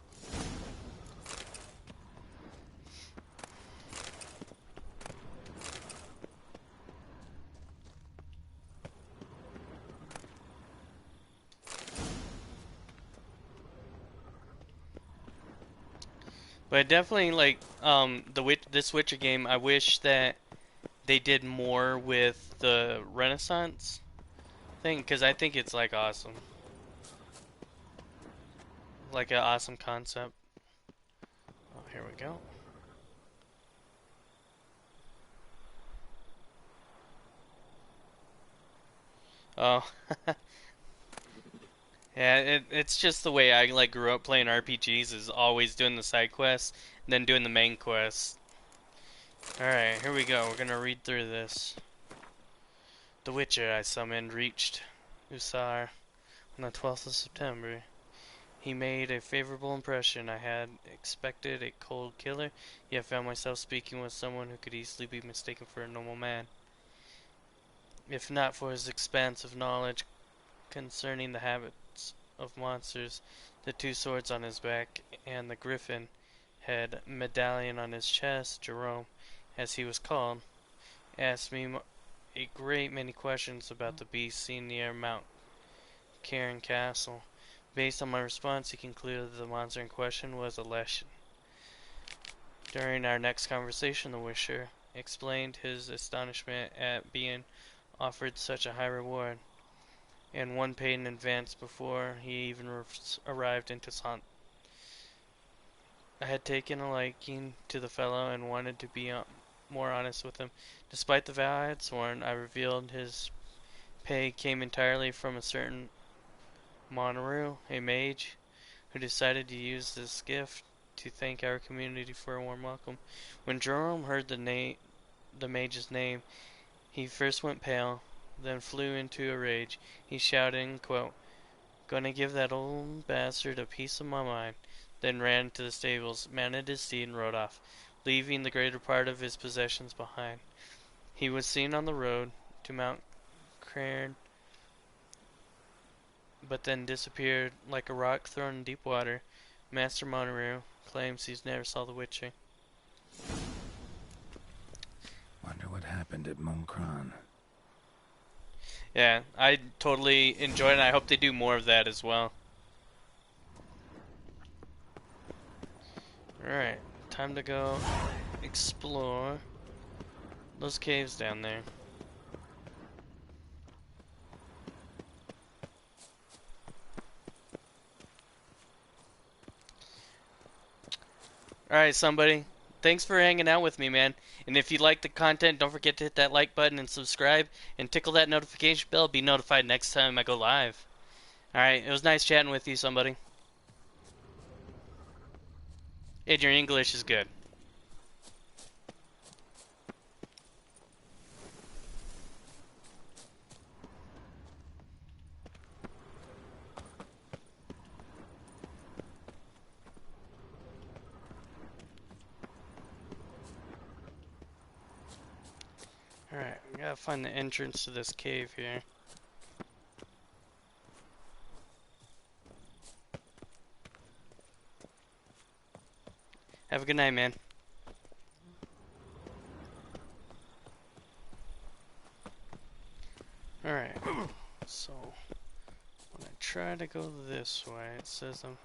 But definitely, like, this Witcher game, I wish that they did more with the Renaissance thing? Because I think it's like awesome. Like an awesome concept. Oh, here we go. Oh. Yeah, it's just the way I like grew up playing RPGs, is always doing the side quests and then doing the main quest. Alright, here we go. We're gonna read through this. The Witcher I summoned reached Usar on the 12th of September. He made a favorable impression. I had expected a cold killer, yet found myself speaking with someone who could easily be mistaken for a normal man. If not for his expansive knowledge concerning the habits of monsters, the two swords on his back, and the griffin head medallion on his chest, Jerome, as he was called, asked me a great many questions about the beast seen near Mount Cairn Castle. Based on my response, he concluded that the monster in question was a Leshen. During our next conversation, the Wisher explained his astonishment at being offered such a high reward, and one paid in advance before he even arrived in Toussaint. I had taken a liking to the fellow and wanted to be more honest with him. Despite the vow I had sworn, I revealed his pay came entirely from a certain Monaroo, a mage, who decided to use this gift to thank our community for a warm welcome. When Jerome heard the mage's name, he first went pale, then flew into a rage. He shouted, quote, "Gonna give that old bastard a piece of my mind," then ran to the stables, mounted his steed, and rode off, leaving the greater part of his possessions behind. He was seen on the road to Mount Cairn, but then disappeared like a rock thrown in deep water. Master Monaroo claims he's never saw the Witcher. Wonder what happened at Moncron. Yeah, I totally enjoyed it, and I hope they do more of that as well. Alright, time to go explore those caves down there. Alright, somebody. Thanks for hanging out with me, man. And if you like the content, don't forget to hit that like button and subscribe. And tickle that notification bell. Be notified next time I go live. Alright, it was nice chatting with you, somebody. And your English is good. Alright, we gotta find the entrance to this cave here. Have a good night, man. Alright, so when I try to go this way, it says I'm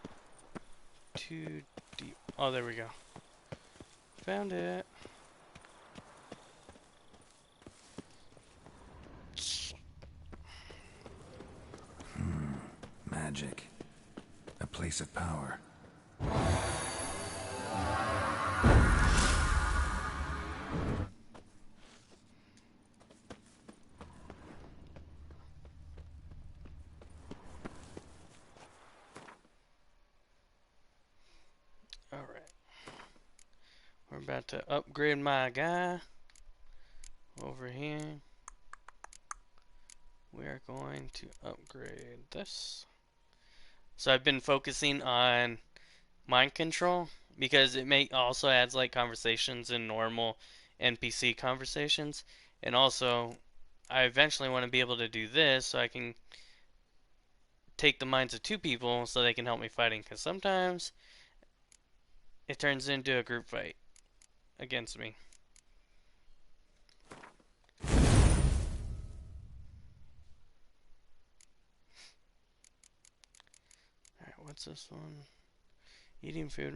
too deep. Oh, there we go. Found it. Magic. A place of power. Alright. We're about to upgrade my guy. Over here. We are going to upgrade this. So I've been focusing on mind control because it also adds like conversations in normal NPC conversations, and also I eventually want to be able to do this so I can take the minds of two people so they can help me fighting, because sometimes it turns into a group fight against me. Alright, what's this one? Eating food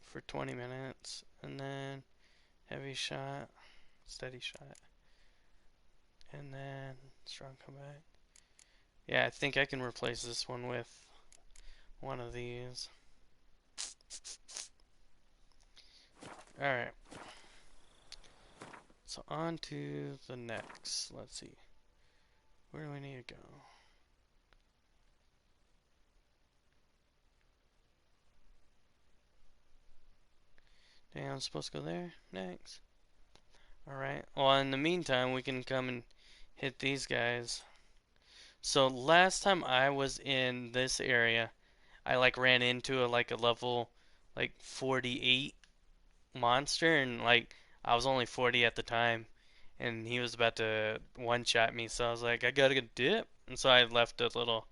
for 20 minutes, and then heavy shot, steady shot, and then strong comeback. Yeah, I think I can replace this one with one of these. Alright. So on to the next. Let's see. Where do we need to go? Dang, I'm supposed to go there next. Alright. Well, in the meantime, we can come and hit these guys. So last time I was in this area, I like ran into a level like 48 monster, and like I was only 40 at the time, and he was about to one-shot me, so I was like, I gotta get a dip, and so I left a little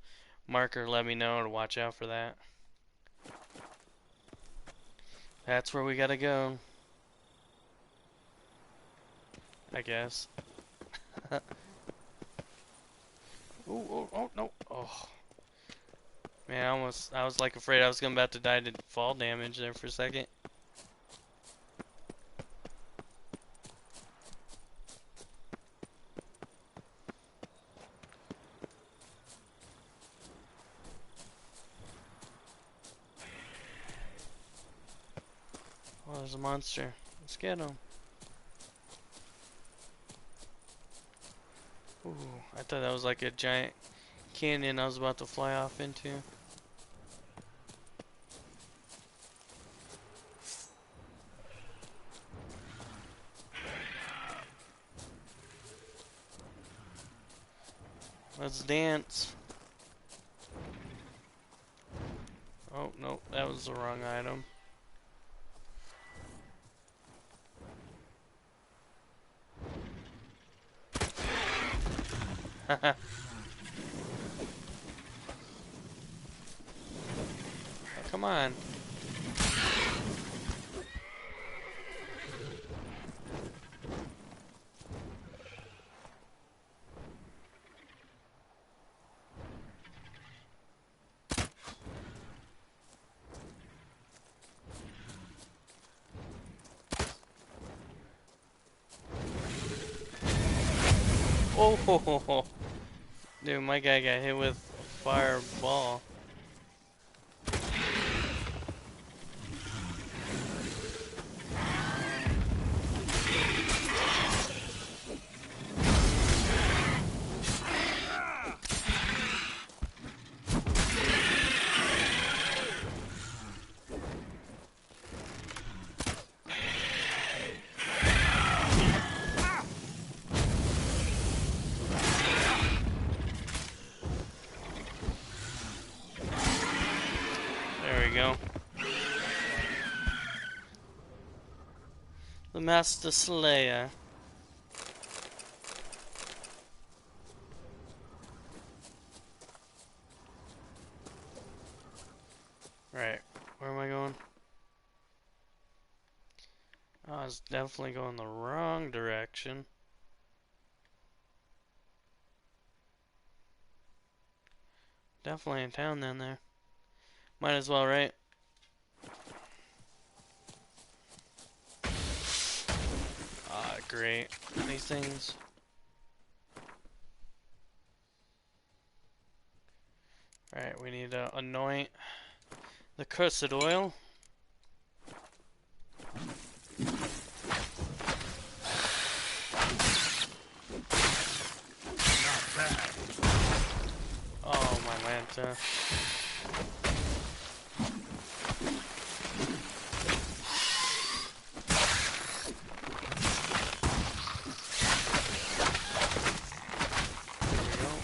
marker to let me know to watch out for that. That's where we gotta go, I guess. Oh, no. Oh. Man, I was like afraid I was about to die to fall damage there for a second. Oh, there's a monster. Let's get him. Ooh, I thought that was like a giant canyon I was about to fly off into. Let's dance. Oh, no, that was the wrong item. Oh, come on. Oh, ho, ho, ho. Dude, my guy got hit with fireball. There we go. The Master Slayer. Right, where am I going? Oh, I was definitely going the wrong direction. Definitely in town then there. Might as well, right? Ah, great. These things. Alright, we need to anoint the cursed oil. Oh, my Lanta. There we go.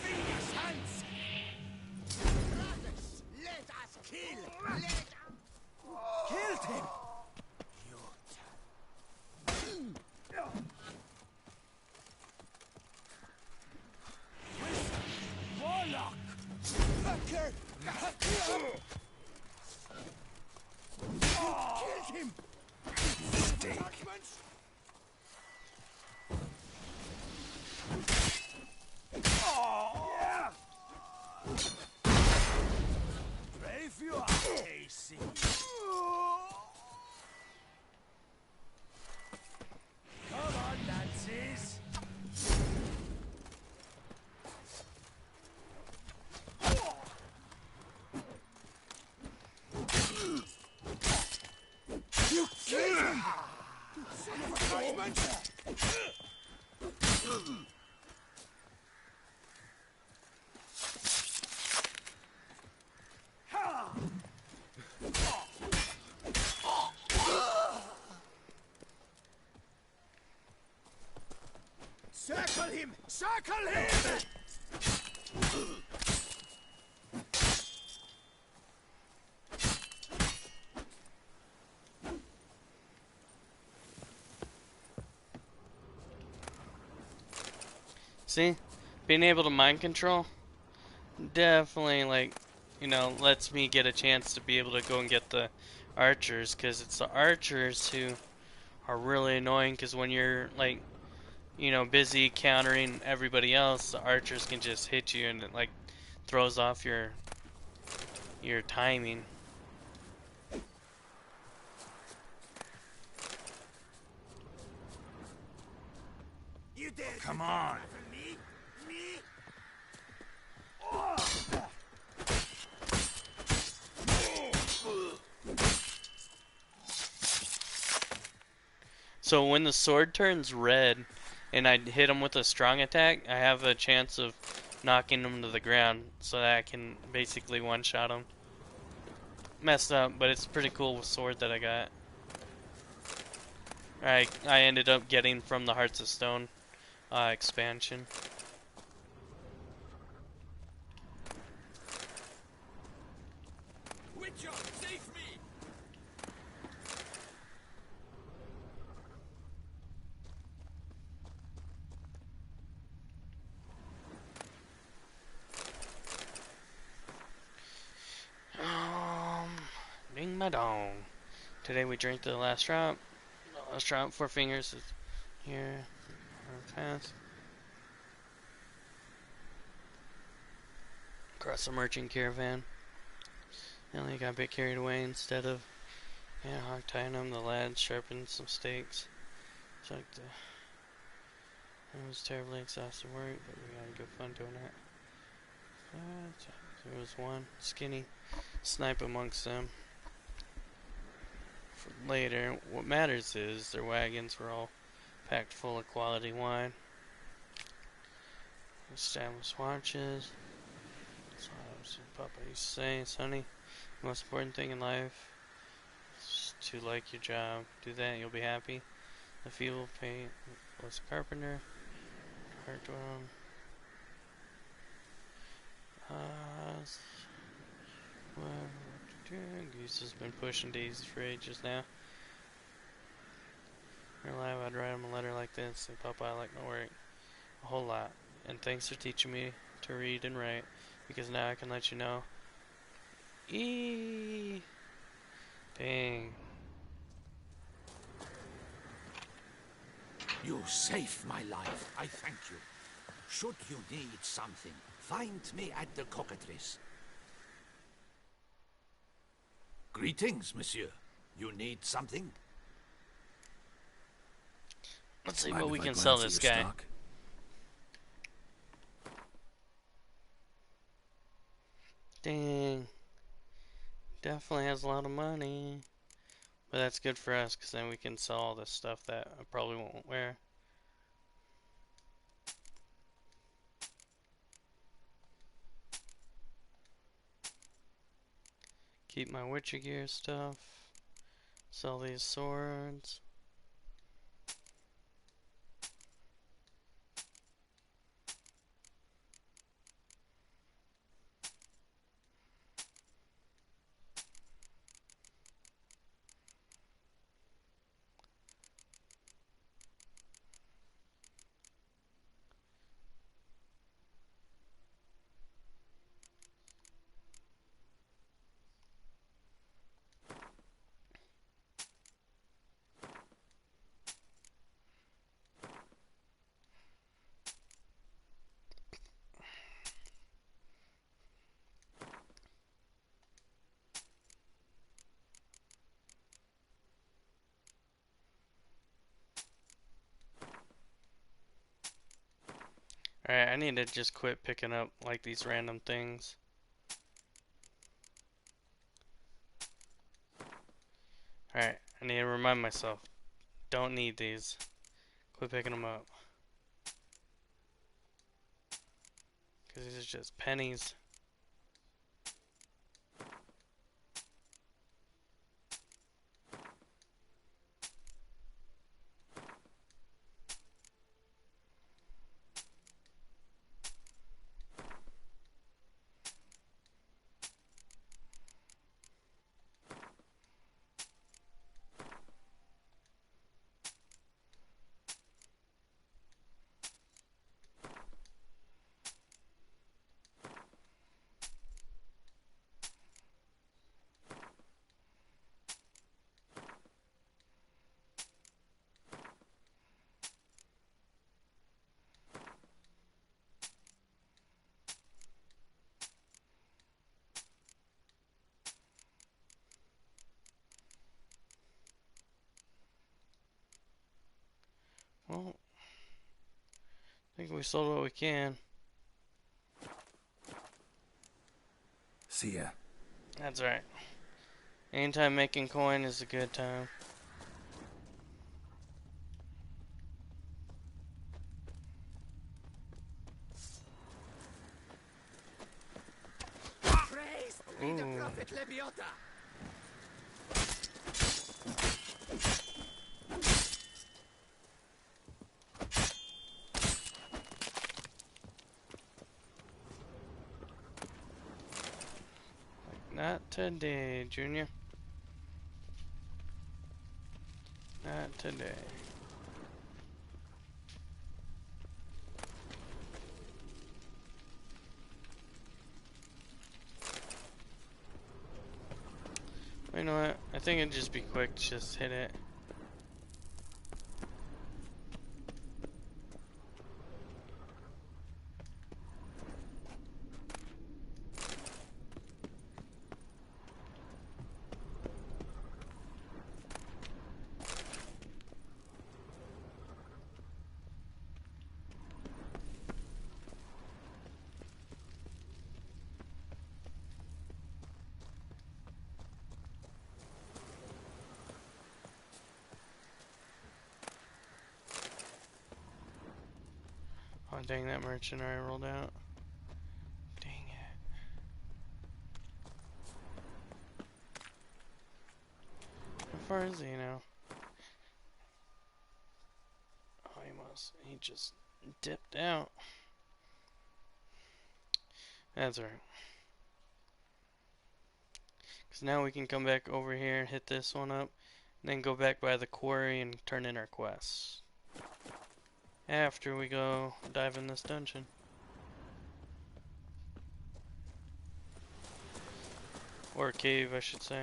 fingers, hands! Brothers, let us kill! Killed him! Warlock! Fucker! Killed him! Mistake. Brave you are, Casey. Come on, Nazis. You killed him! You son of a diamond! Circle him! Circle him! See? Being able to mind control definitely, like, you know, lets me get a chance to be able to go and get the archers, because it's the archers who are really annoying, because when you're, like, you know, busy countering everybody else, the archers can just hit you and it, like, throws off your timing. You dare Come on. me? Me? So when the sword turns red and I hit him with a strong attack, I have a chance of knocking him to the ground so that I can basically one-shot him. Messed up, but it's a pretty cool sword that I got. I ended up getting from the Hearts of Stone expansion. Witcher, save me! Ding my dong. Today we drink the last drop. Last drop, 4 fingers is here. Fast. Across the merchant caravan. And they got a bit carried away. Instead of hog tying them, the lads sharpened some stakes. It was terribly exhausting work, but we had good fun doing it. There was one skinny snipe amongst them. For later, what matters is their wagons were all packed full of quality wine. Established watches. So Papa used to say, Sonny, the most important thing in life is to like your job. Do that, you'll be happy. The fuel paint was a carpenter. Heart dwelling. Goose has been pushing daisies for ages now. In real life, I'd write him a letter like this. Say, Papa, I like my work a whole lot. And thanks for teaching me to read and write, because now I can let you know. Dang. You saved my life. I thank you. Should you need something, find me at the cockatrice. Greetings, monsieur. You need something? Let's see Mind what we if I can glance sell at this your guy. stock? Dang. Definitely has a lot of money. But that's good for us, because then we can sell all this stuff that I probably won't wear. Keep my Witcher gear stuff. Sell these swords. I need to just quit picking up like these random things. Alright, I need to remind myself. Don't need these. Quit picking them up. Because these are just pennies. Well, I think we sold what we can. See ya. That's right. Anytime making coin is a good time. Praise be the Ooh. prophet Lebiota. Not today, Junior. Not today. You know what? I think it'd just be quick to just hit it. Oh dang, that merchant already rolled out. Dang it. How far is he now? Oh, he just dipped out. That's right. Because now we can come back over here and hit this one up. And then go back by the quarry and turn in our quests. After we go dive in this dungeon. Or cave, I should say.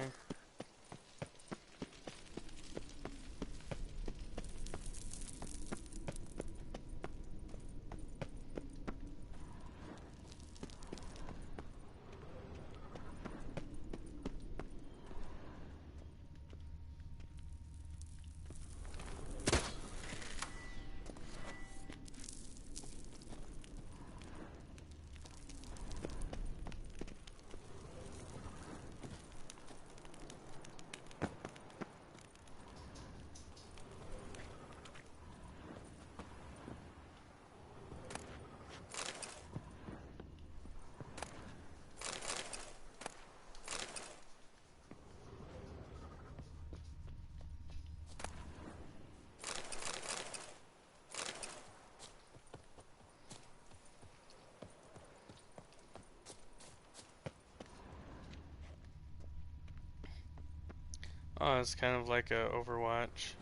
Oh, it's kind of like a Overwatch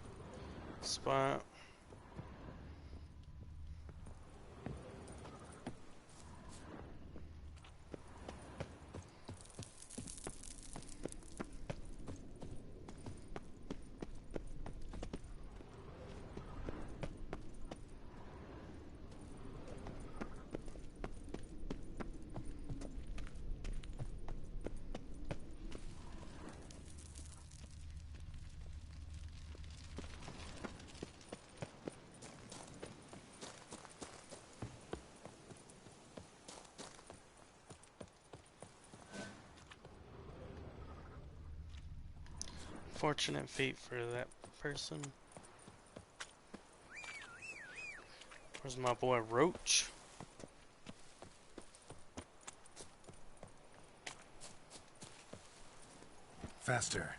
spot. Unfortunate fate for that person. Where's my boy Roach? Faster.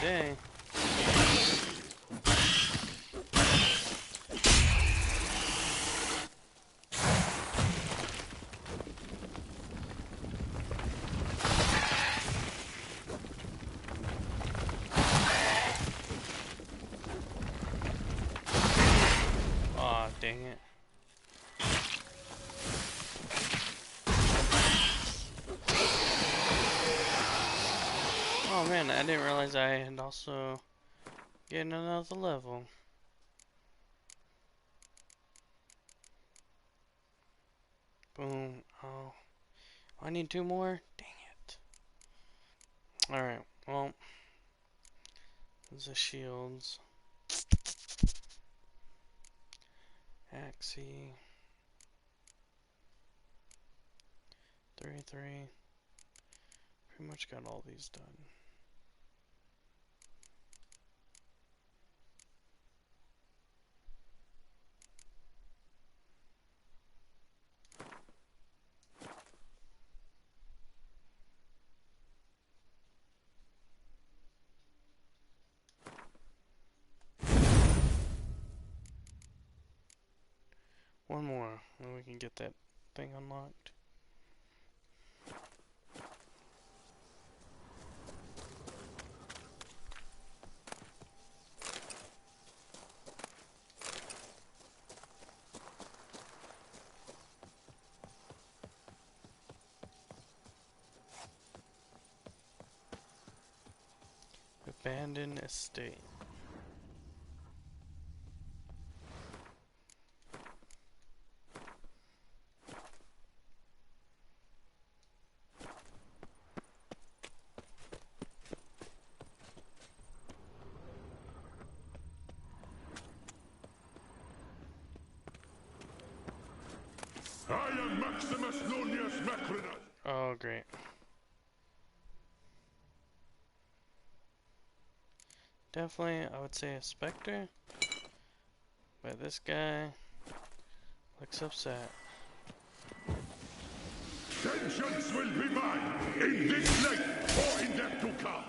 Day. Aw, dang it. Oh man, I didn't realize I had also gotten another level. Boom. Oh. I need 2 more? Dang it. Alright, well. There's the shields. Axie. 3. Pretty much got all these done. One more, and we can get that thing unlocked. Abandoned estate. I am Maximus Nonius Macrinus. Oh, great. Definitely, I would say a specter. But this guy looks upset. Vengeance will be mine, in this life or in death to come.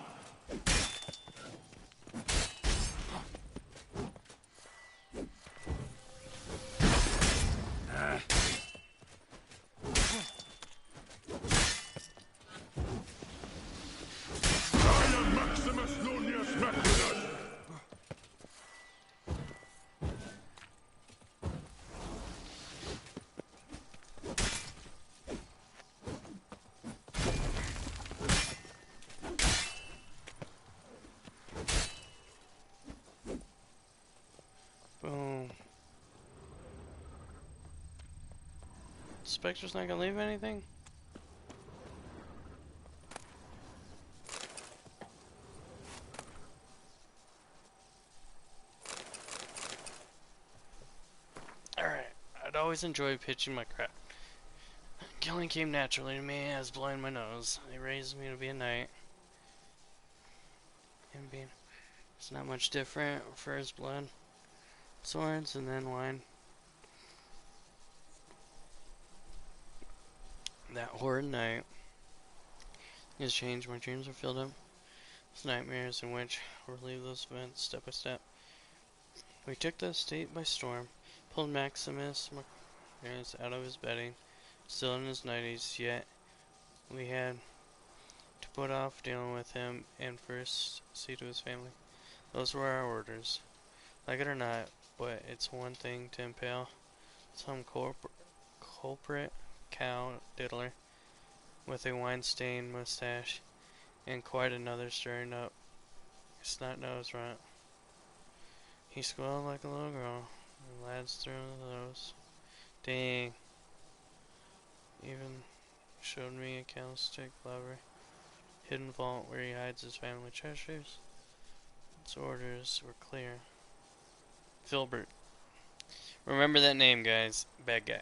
I am Maximus Nonius Macrinus. Boom. Spectre's not gonna leave anything? Alright, I'd always enjoy pitching my crap. Killing came naturally to me as blowing my nose. They raised me to be a knight. And being, it's not much different. First blood, swords, and then wine. That horrid night has changed. My dreams are filled up with nightmares in which we'll relive those events step by step. We took the estate by storm, pulled Maximus Macrinus out of his bedding, still in his nighties, yet we had to put off dealing with him and first see to his family. Those were our orders. Like it or not, but it's one thing to impale some culprit cow diddler with a wine-stained mustache, and quite another stirring up his snot-nosed runt. He squealed like a little girl, and lads threw those. Dang. Even showed me a candlestick lover, hidden vault where he hides his family treasures. Its orders were clear. Filbert. Remember that name, guys. Bad guy.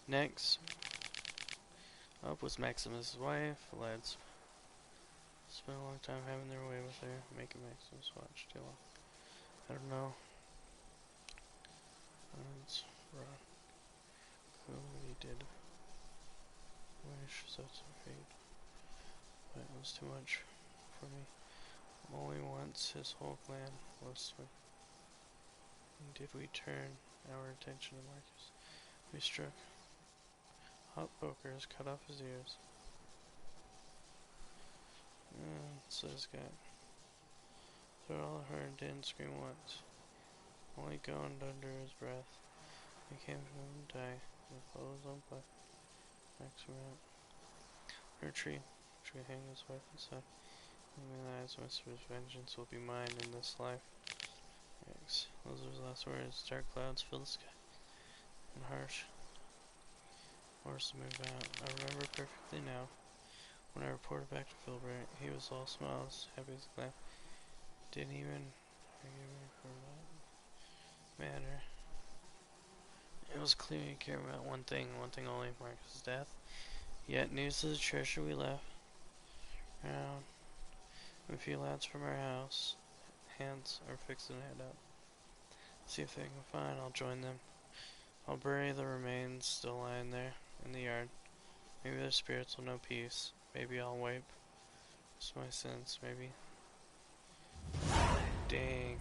Next up was Maximus' wife. The lads spent a long time having their way with her, making Maximus watch too long. I don't know. It's rough. Cool, he did. Wish such a fate, but it was too much for me. Only once his whole clan was with. Did we turn our attention to Marcus? We struck hot pokers, cut off his ears. So this guy. Threw all her and didn't scream once. Only groaned under his breath. We came to him to die. With clothes on black. Maximus. Her tree. Tree hang his wife inside. And my eyes whispers, vengeance will be mine in this life. Yikes. Those are his last words. Dark clouds fill the sky. And harsh. Forced to move out. I remember perfectly now. When I reported back to Filbert, he was all smiles, happy as a clam. Didn't even forgive me for that matter. It was clear he cared about one thing only, Marcus' death. Yet news of the treasure we left around. A few lads from our house, hands are fixing to head up. See if they can find, I'll join them. I'll bury the remains still lying there in the yard. Maybe their spirits will know peace. Maybe I'll wipe just my sins, maybe. Dang.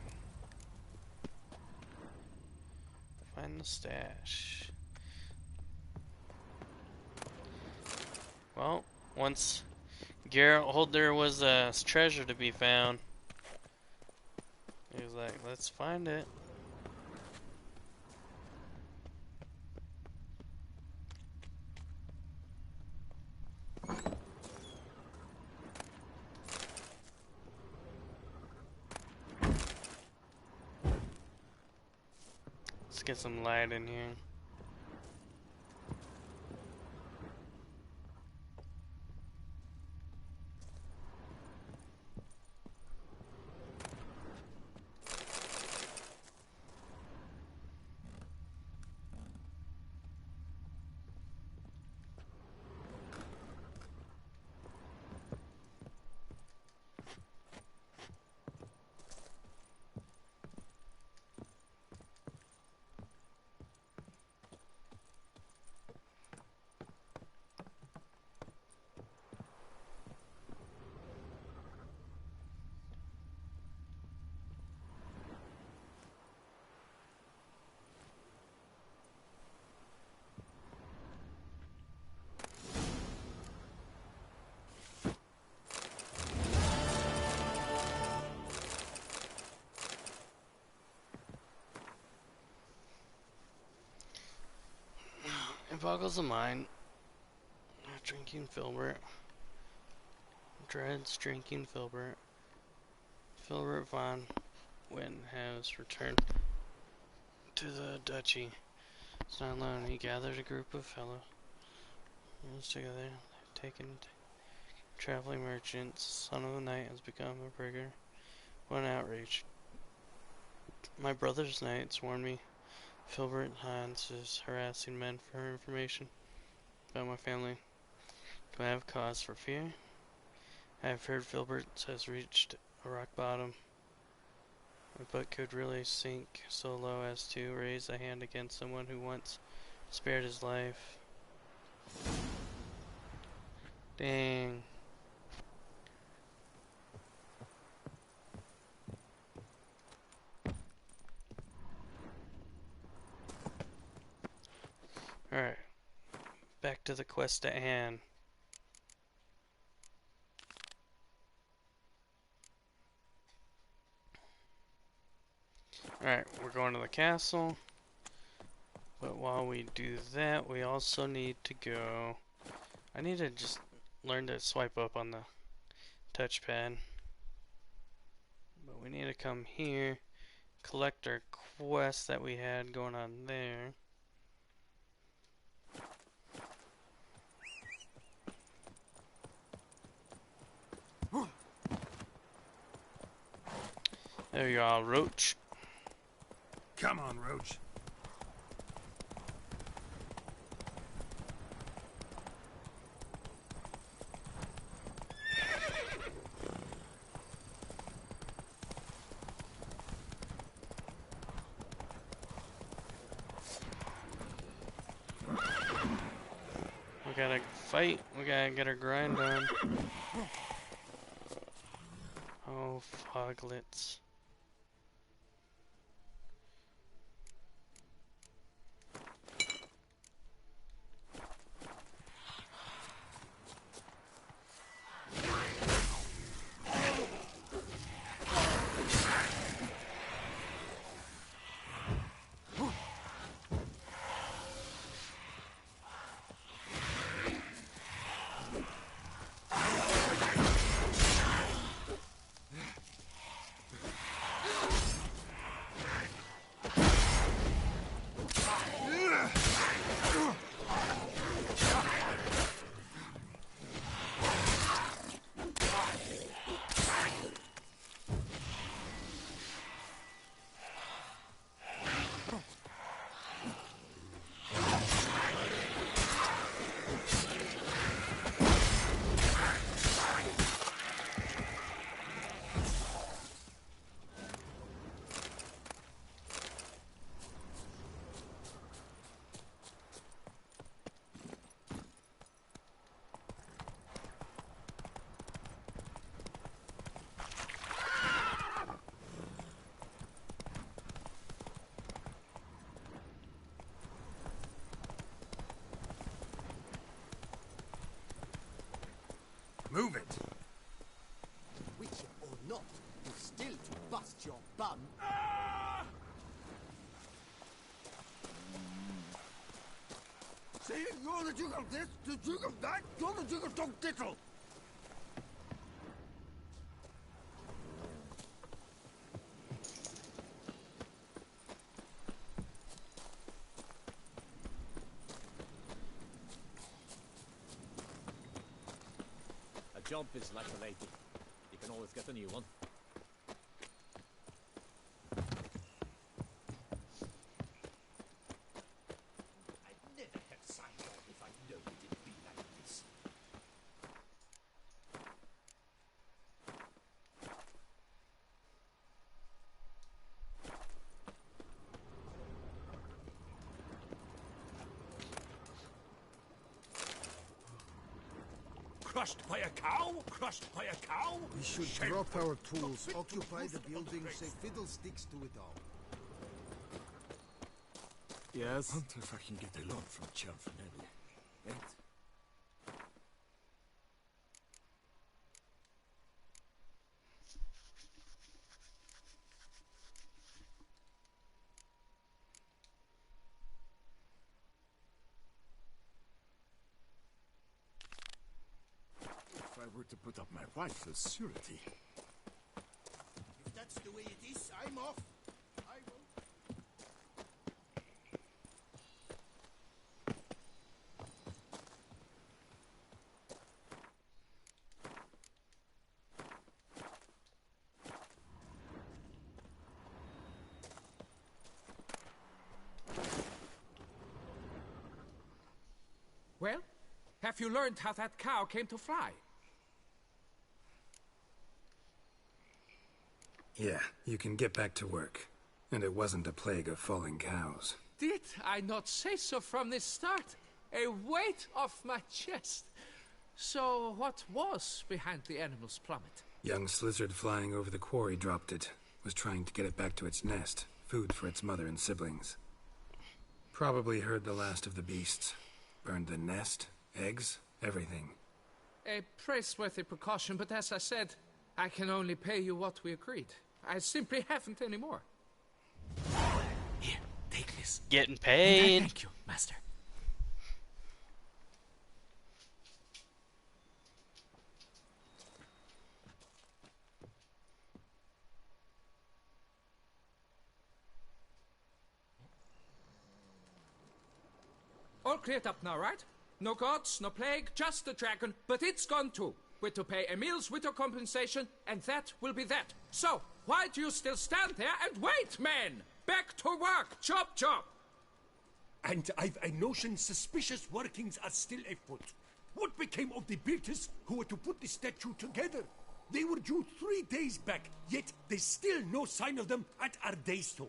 Find the stash. Well, once Geralt Holder was a treasure to be found, he was like, let's find it. Let's get some light in here. It boggles the mind. Drinking Filbert. Dreads drinking Filbert. Filbert von Wynn has returned to the duchy. It's not alone. He gathered a group of fellows together. They've taken traveling merchants. Son of the night has become a brigand. What an outrage. My brother's knights warned me Filbert Hans is harassing men for her information about my family. Do I have cause for fear? I have heard Filbert has reached a rock bottom. My butt could really sink so low as to raise a hand against someone who once spared his life. Dang. Alright. Back to the quest at hand. Alright, we're going to the castle. But while we do that, we also need to go... I need to just learn to swipe up on the touchpad. But we need to come here, collect our quest that we had going on there. There you are, Roach. Come on, Roach. We gotta fight. We gotta get our grind on. Oh, foglets. Move it. Witcher or not, you're still to bust your bum. See, you're the Duke of this, the Duke of that, you're the Duke of Dog Diddle. A job is like a lady. You can always get a new one. I'd never have signed on if I'd known it'd be like this. Crushed by a cow? Crushed by a cow? We should Shame. drop our tools, occupy the building, say fiddlesticks to it all. Yes? Wonder if I can get a loan from Cianfanelli. Wait. If I were to put up my wife as surety. If that's the way it is, I'm off. I will. Have you learned how that cow came to fly? Yeah, you can get back to work. And it wasn't a plague of falling cows. Did I not say so from the start? A weight off my chest. So what was behind the animal's plummet? Young lizard flying over the quarry dropped it. Was trying to get it back to its nest. Food for its mother and siblings. Probably heard the last of the beasts. Burned the nest, eggs, everything. A praiseworthy precaution, but as I said, I can only pay you what we agreed. I simply haven't any more. Here, take this. Getting paid. Thank you, master. All cleared up now, right? No gods, no plague, just the dragon, but it's gone too. We're to pay Emil's widow compensation, and that will be that. So, why do you still stand there and wait, men? Back to work! Chop, chop! And I've a notion suspicious workings are still afoot. What became of the builders who were to put the statue together? They were due 3 days back, yet there's still no sign of them at our daystone.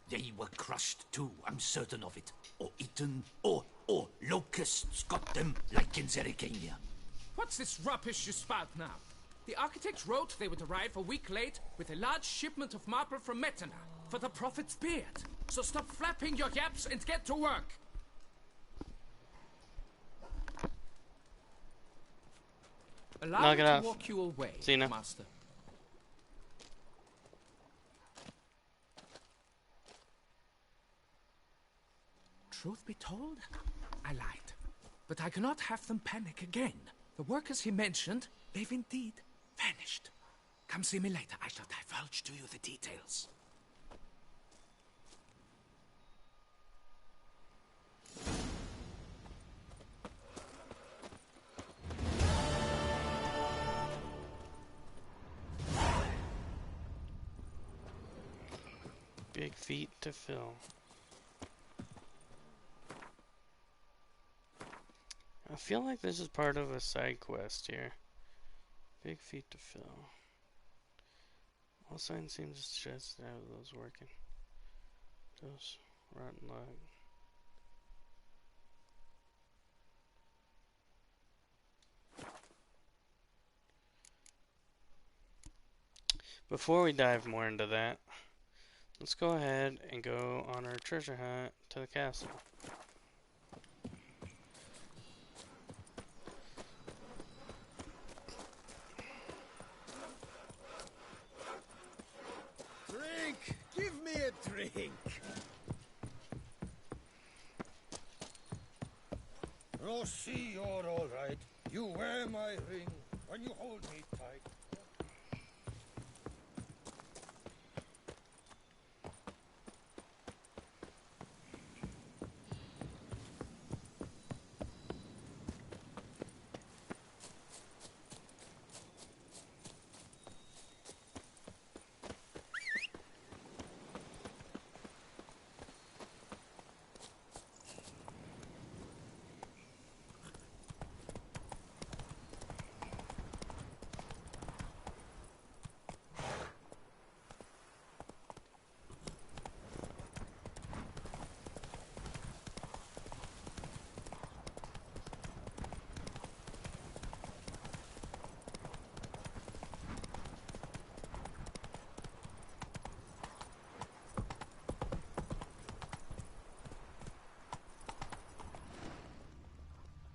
They were crushed too, I'm certain of it. Or eaten, or locusts got them, like in Zerikania. What's this rubbish you spout now? The architects wrote they would arrive a week late with a large shipment of marble from Metana for the prophet's beard. So stop flapping your yaps and get to work. Allow Knock me it to off. walk you away, Xena. master. Truth be told, I lied. But I cannot have them panic again. The workers he mentioned, they've indeed vanished. Come see me later. I shall divulge to you the details. Big feet to fill. I feel like this is part of a side quest here. Big feet to fill. All signs seem to suggest that those working. Those rotten luck. Before we dive more into that, let's go ahead and go on our treasure hunt to the castle. Drink! Give me a drink! Rossi, you're all right. You wear my ring when you hold me tight.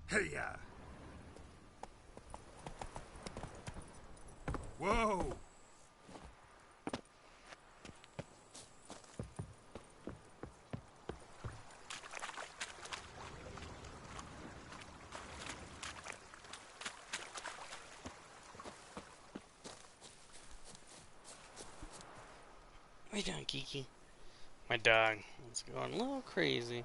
Hey-ya! Whoa! What are you doing, Kiki? My dog is going a little crazy.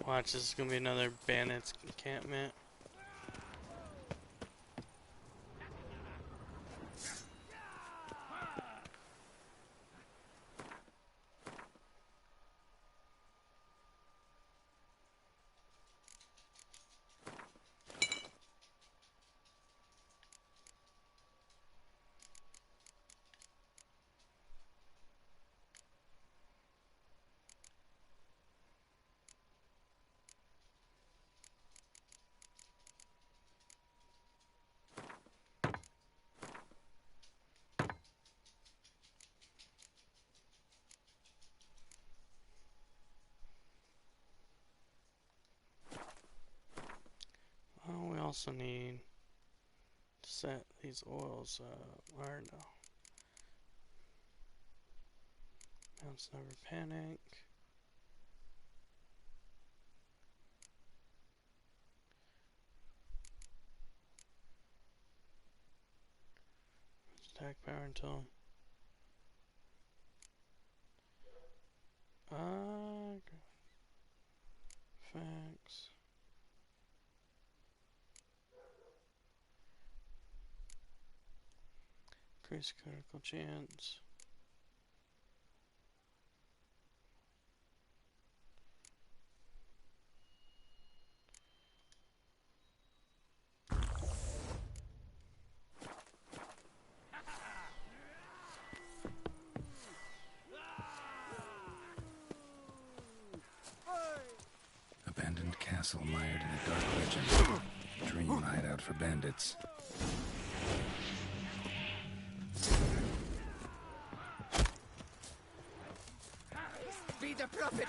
Watch, this is gonna be another bandits encampment. also need to set these oils up. Or no. Mounts never panic. Attack power until facts. Increase critical chance. Abandoned castle mired in a dark legend. Dream hideout for bandits. Be the prophet!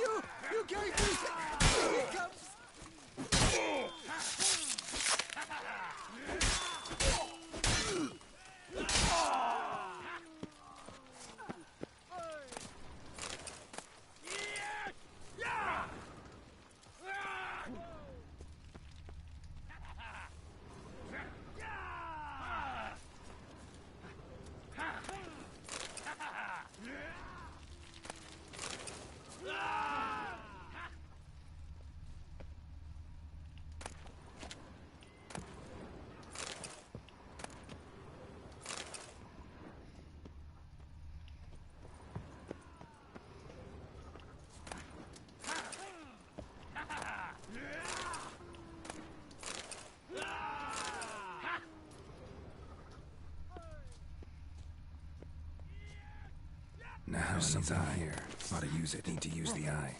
You gave me... Here he comes! Now there's something here. Ought to use it. Need to use the eye.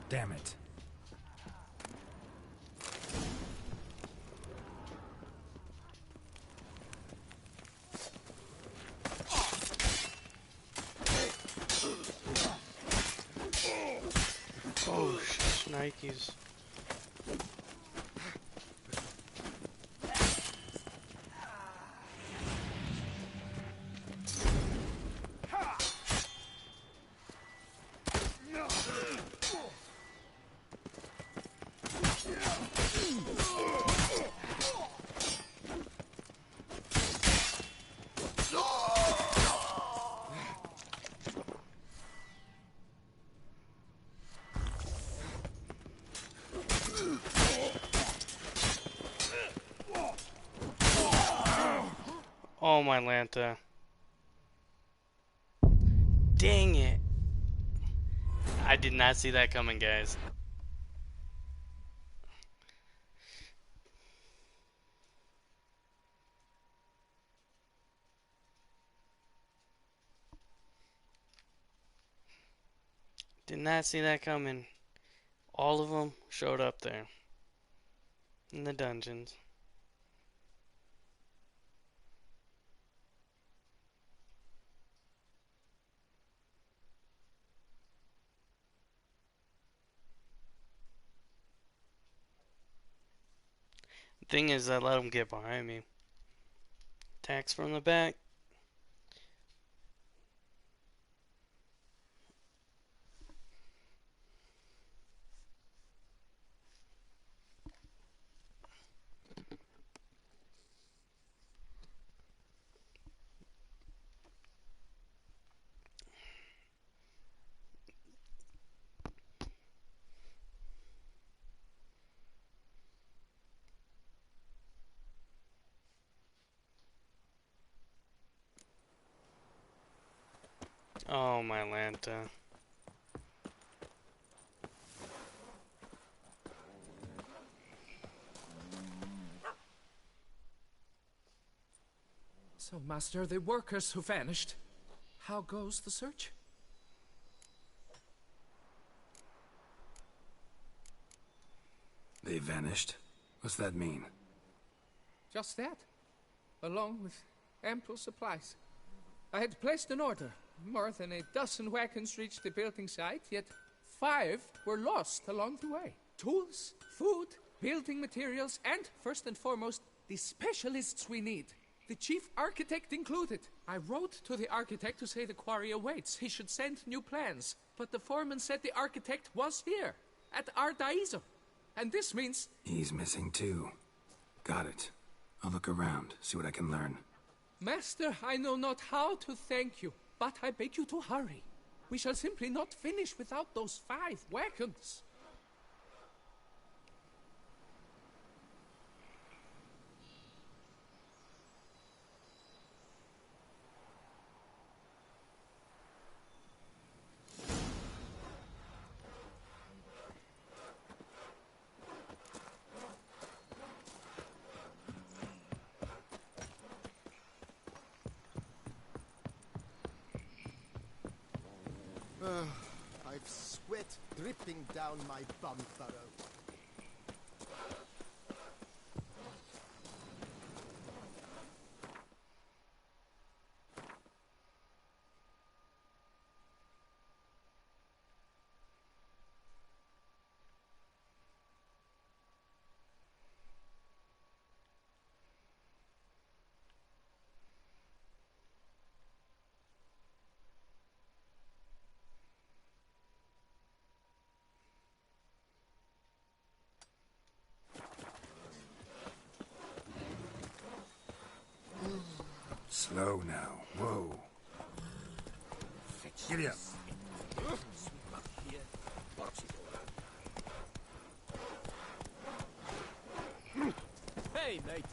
Damn it. Oh, shnikes. Oh, my Lanta. Dang it. I did not see that coming, guys. Did not see that coming. All of them showed up there. In the dungeons. The thing is, I let them get behind me. Attacks from the back. Oh, my Lanta. So, Master, the workers who vanished. How goes the search? They vanished? What's that mean? Just that, along with ample supplies. I had placed an order. More than a dozen wagons reached the building site, yet 5 were lost along the way. Tools, food, building materials, and, first and foremost, the specialists we need. The chief architect included. I wrote to the architect to say the quarry awaits. He should send new plans. But the foreman said the architect was here, at Ardaizo. And this means... He's missing too. Got it. I'll look around, see what I can learn. Master, I know not how to thank you, but I beg you to hurry. We shall simply not finish without those 5 wagons. I've sweat dripping down my bum furrow. Slow now. Whoa. Giddy up. Hey, mate.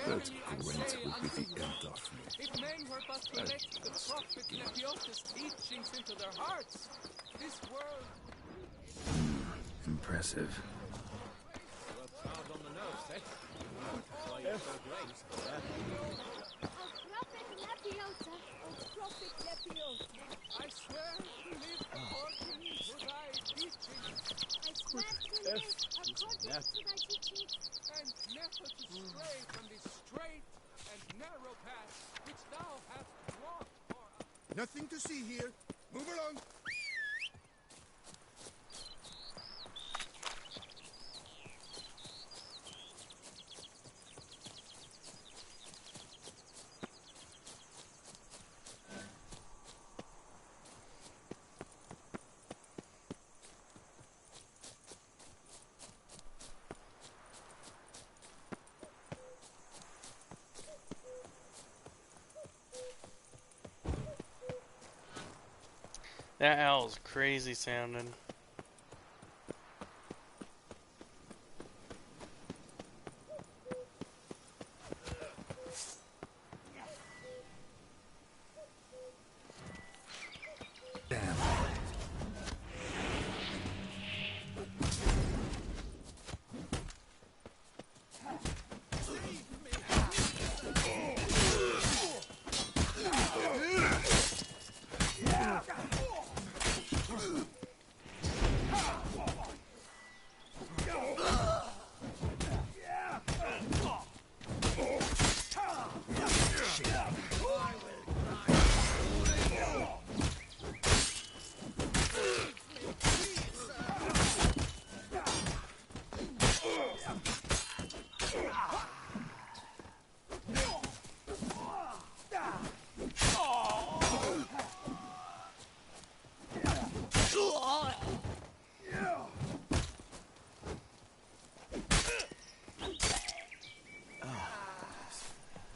That Gwent will be the end of me. If men were but to let the prophet Lepiosa's teachings into their hearts, this world... Impressive. Hard on the nose, eh? Why you're so great. I swear to live according to thy And never to stray from the straight and narrow path which thou hast walked for us. Nothing to see here. Move along. That owl's crazy sounding. Damn.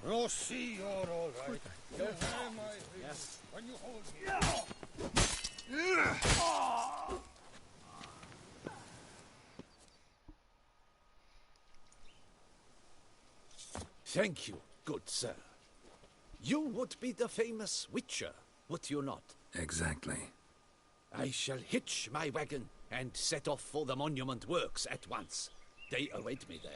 Oh, see, you're all right. You're my yes. When you hold me. Thank you, good sir. You would be the famous Witcher, would you not? Exactly. I shall hitch my wagon and set off for the monument works at once. They await me there.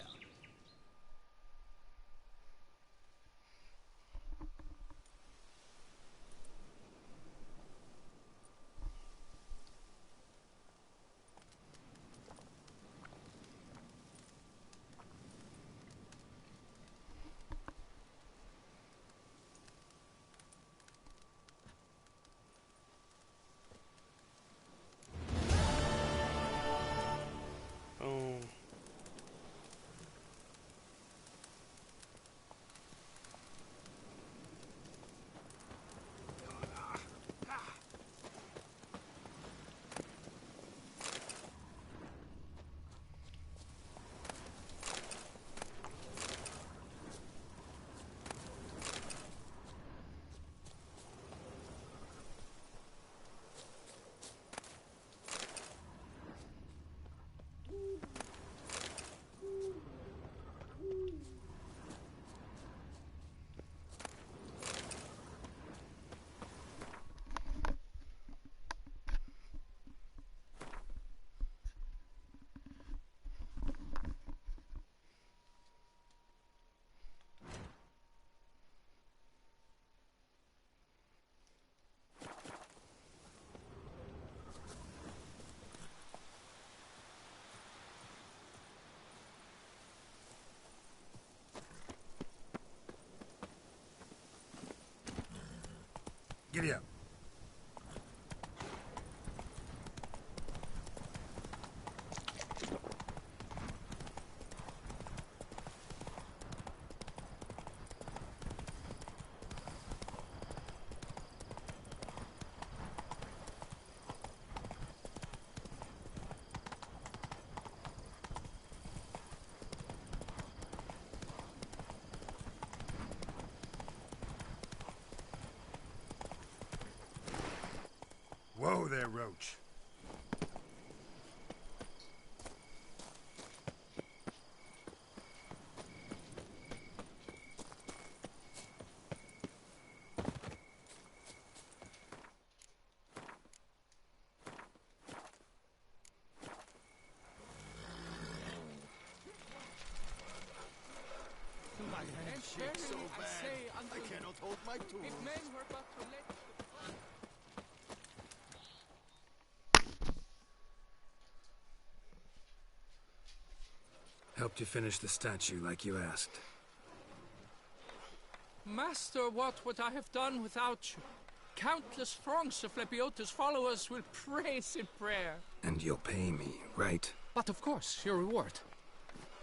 Oh. Giddy up. Whoa there, Roach. My hand shakes so bad. I cannot hold my tools. If men were but to let Helped you finish the statue like you asked. Master, what would I have done without you? Countless throngs of Lebiota's followers will praise in prayer. And you'll pay me, right? But of course, your reward.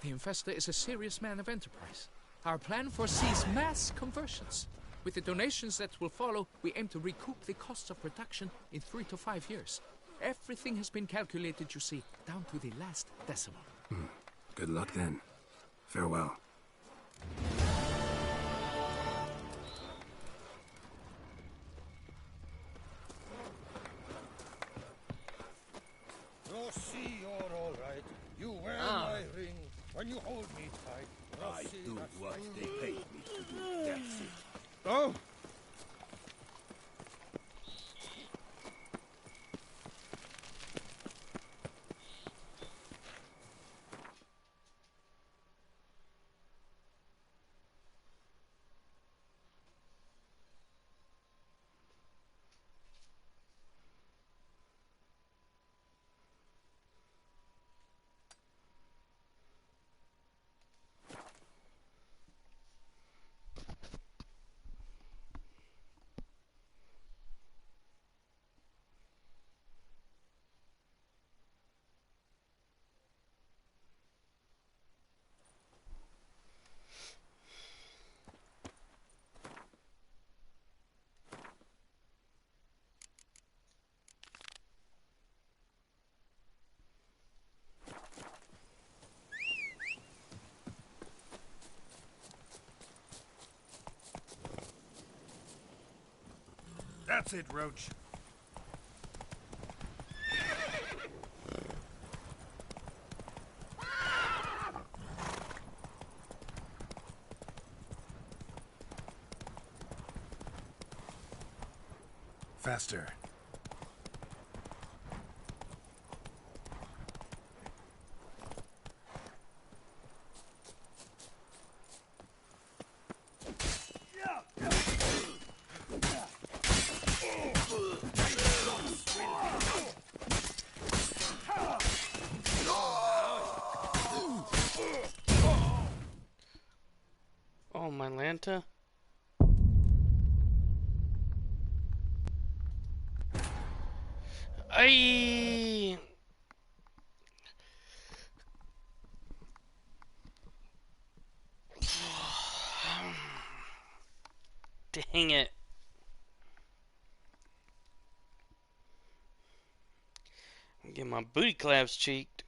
The Infestor is a serious man of enterprise. Our plan foresees mass conversions. With the donations that will follow, we aim to recoup the costs of production in 3 to 5 years. Everything has been calculated, you see, down to the last decimal. Good luck then. Farewell. Rossi, you're all right. You wear my ring when you hold me tight. I Rossi, do that's what right. they paid me to do. That's it. Oh! That's it, Roach. Faster. Oh, my Lanta. I. Dang it. I'm getting my booty claps cheeked.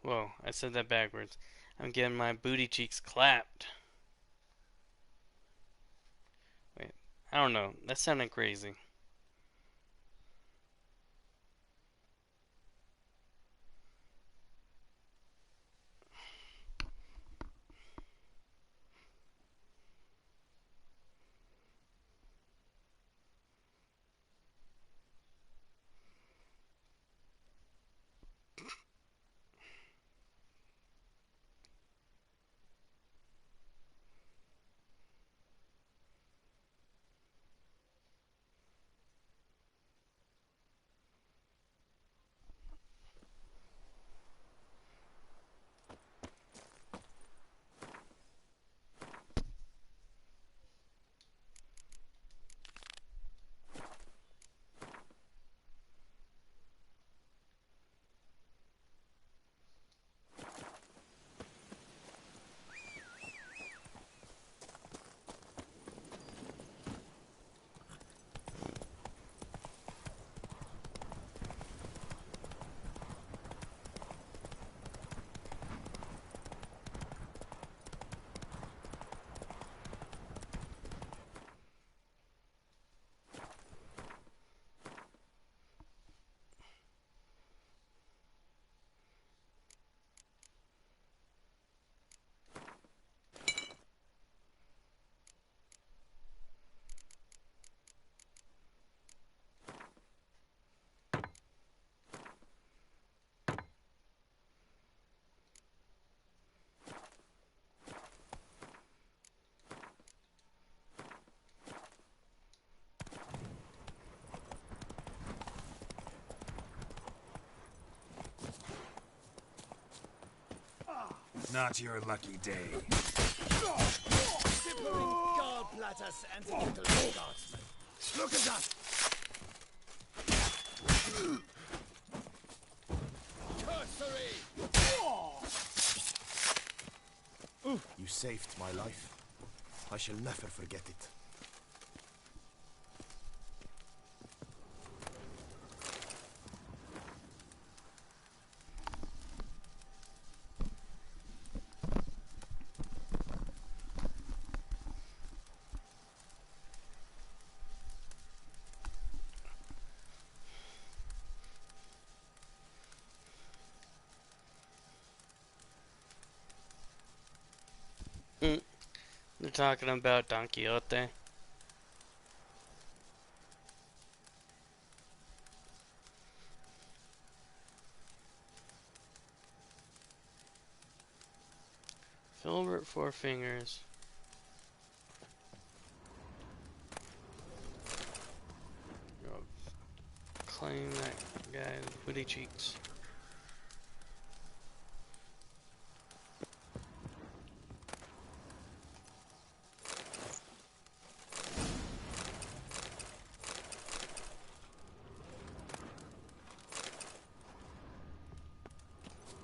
Whoa, I said that backwards. I'm getting my booty cheeks clapped. Wait, I don't know. That sounded crazy. Not your lucky day. Sippering gallbladders and little guardsmen. Look at that! Cursory! You saved my life. I shall never forget it. They're talking about Don Quixote. Filbert Four Fingers. Claim that guy with witty cheeks.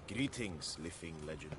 Greetings, living legend.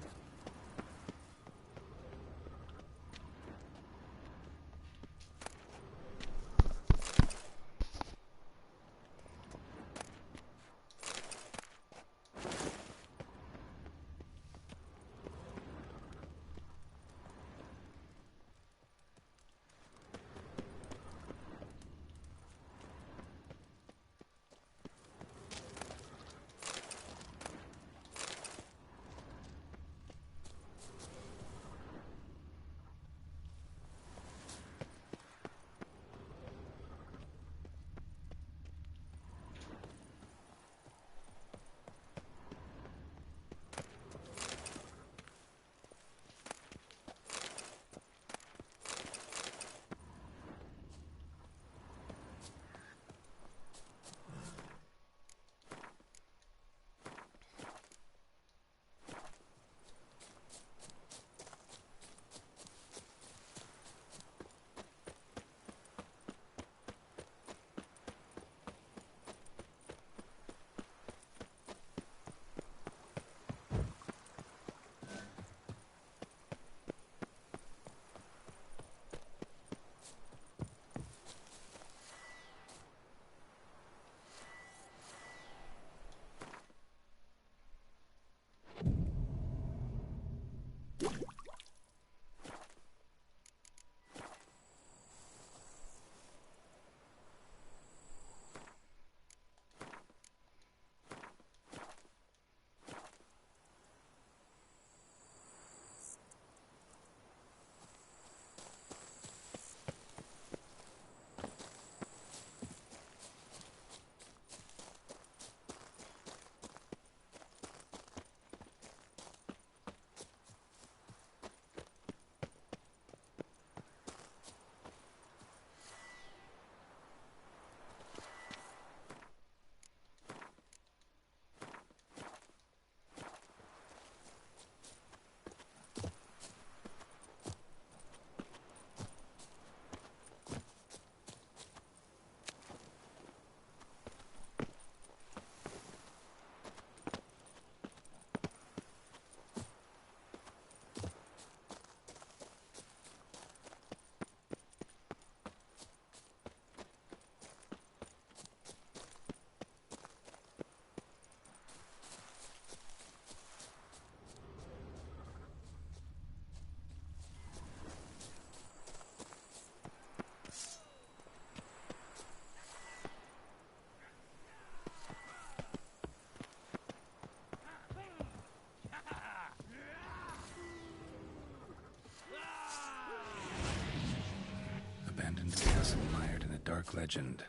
Dark legend.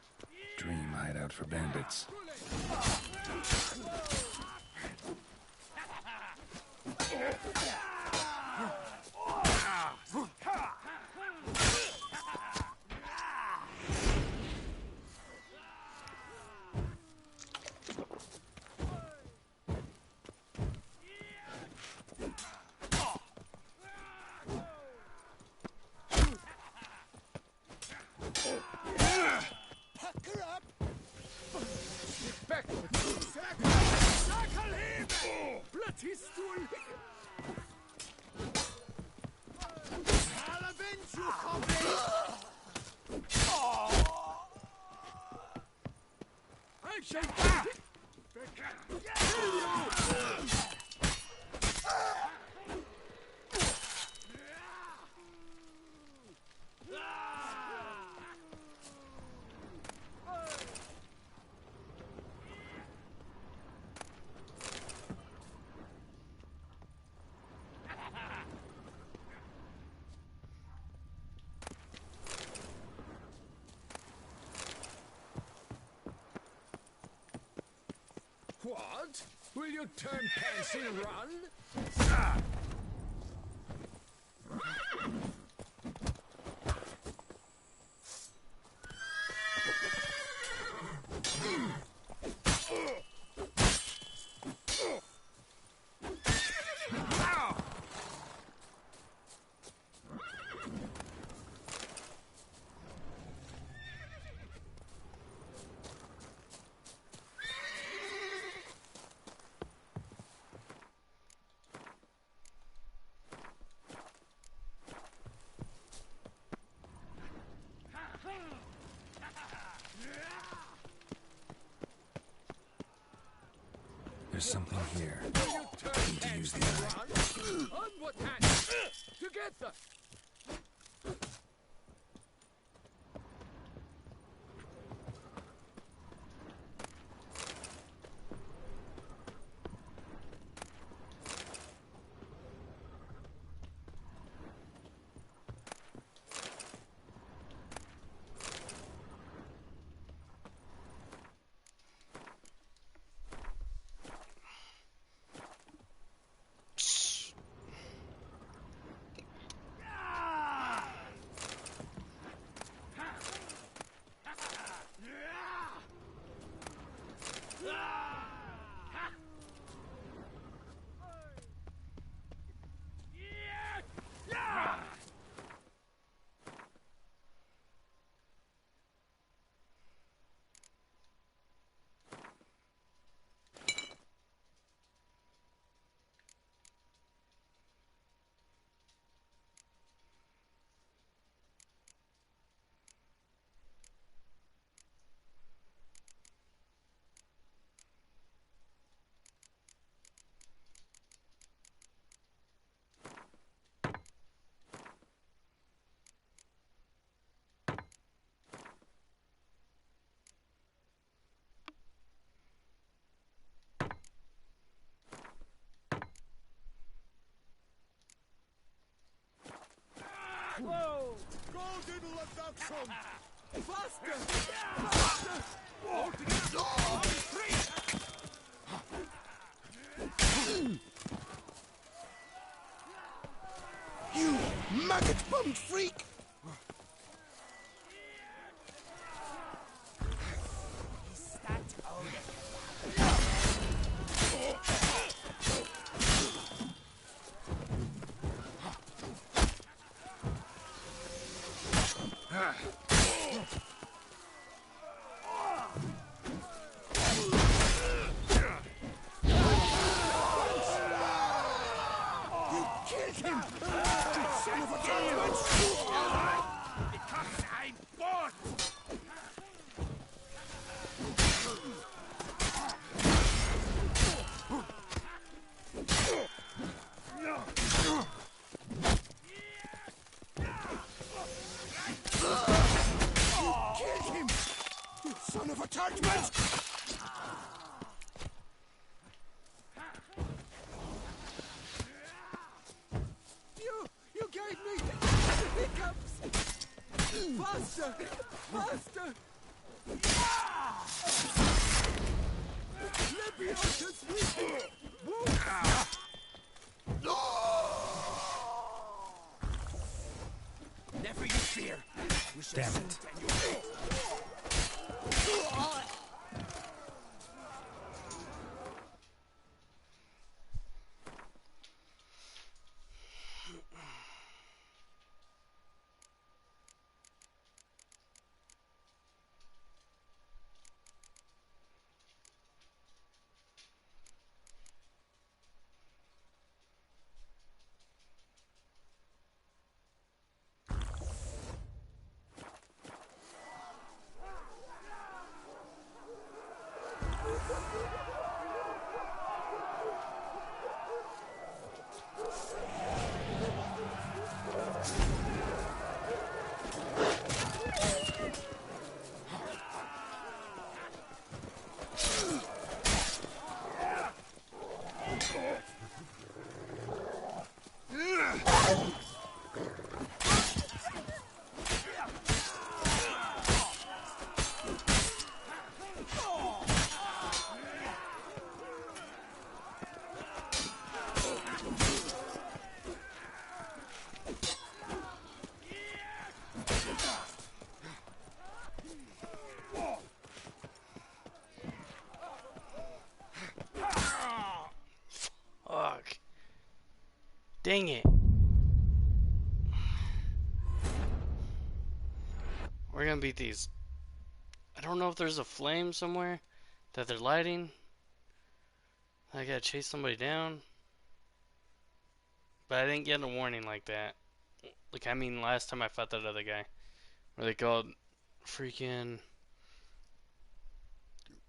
Dream hideout for bandits. I'll avenge you, comrade! I shall kill you! What? Will you turn pants and run? There's something here. Will you turn Need to use pants the and eye. run? Onward, hands! Together! Whoa! Golden abduction! Faster! Faster! All together! On three! You maggot-bummed freak! Is that all? You killed him! You son of a gun! Because I'm bored! Killed him! You son of a tartman! You gave me the hiccups! Faster! Faster! Lebiosa's weak! Never you fear! We shall Damn soon it. tell you. Fuck. Dang it. We're gonna beat these. I don't know if there's a flame somewhere that they're lighting. I gotta chase somebody down. But I didn't get a warning like that. Like, I mean, last time I fought that other guy. Where they called freaking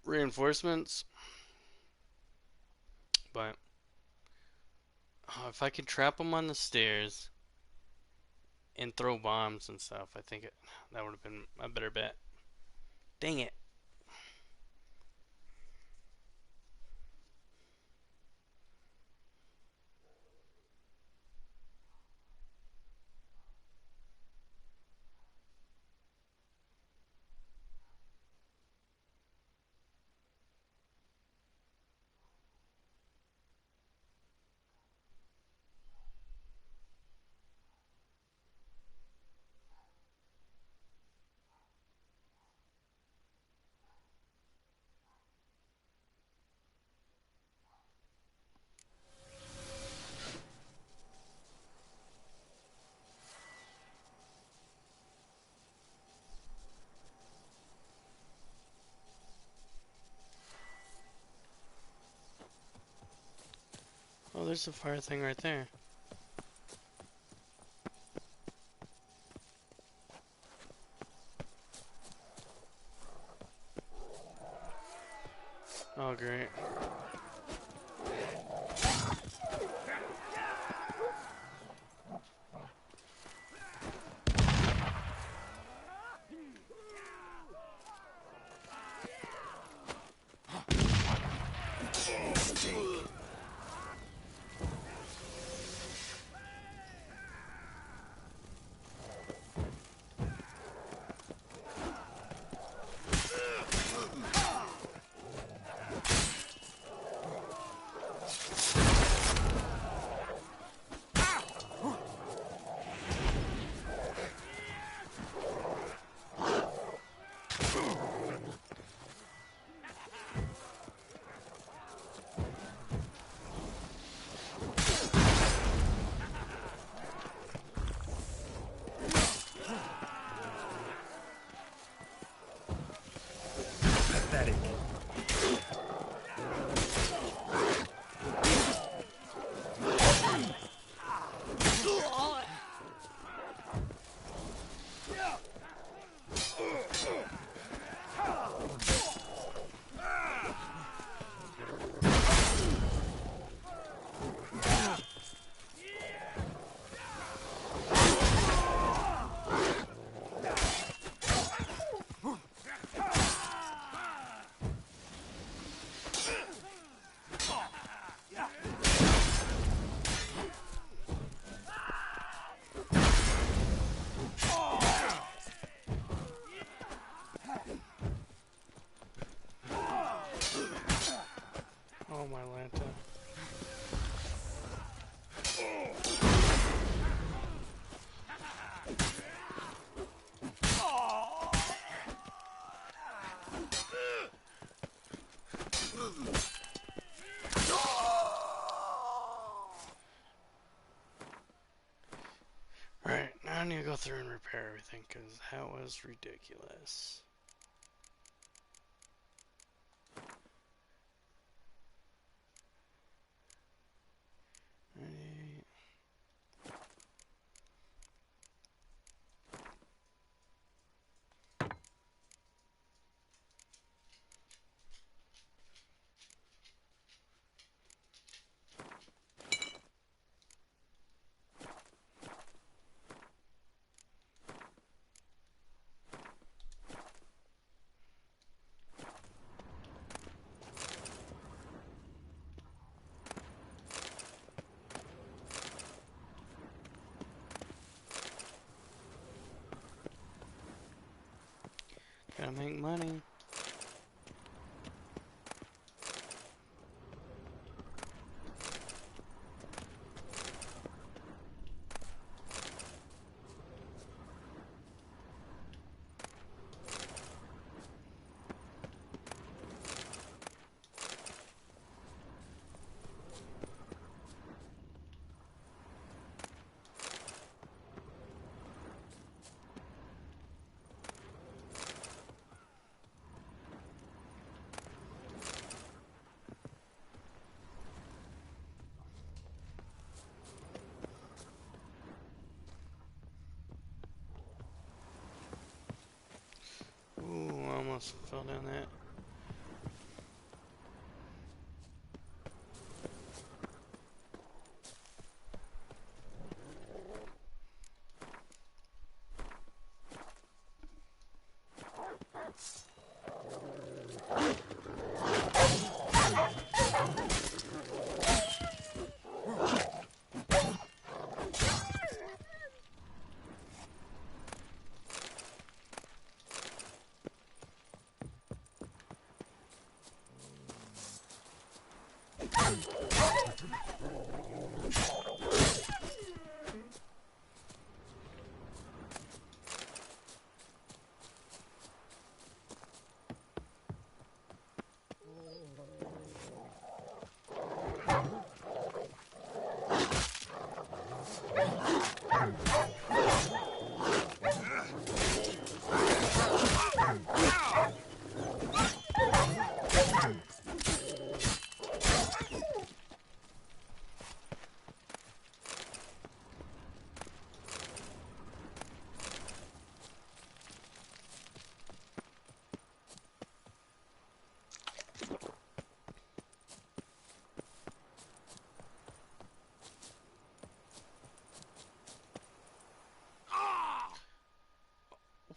reinforcements. But if I could trap them on the stairs and throw bombs and stuff, I think that would have been a better bet. Dang it. Oh, there's the fire thing right there. Oh, great. Pathetic. Oh, my Lanta. Alright, now I need to go through and repair everything, because that was ridiculous. Right. Gotta make money. Ooh, I almost fell down that.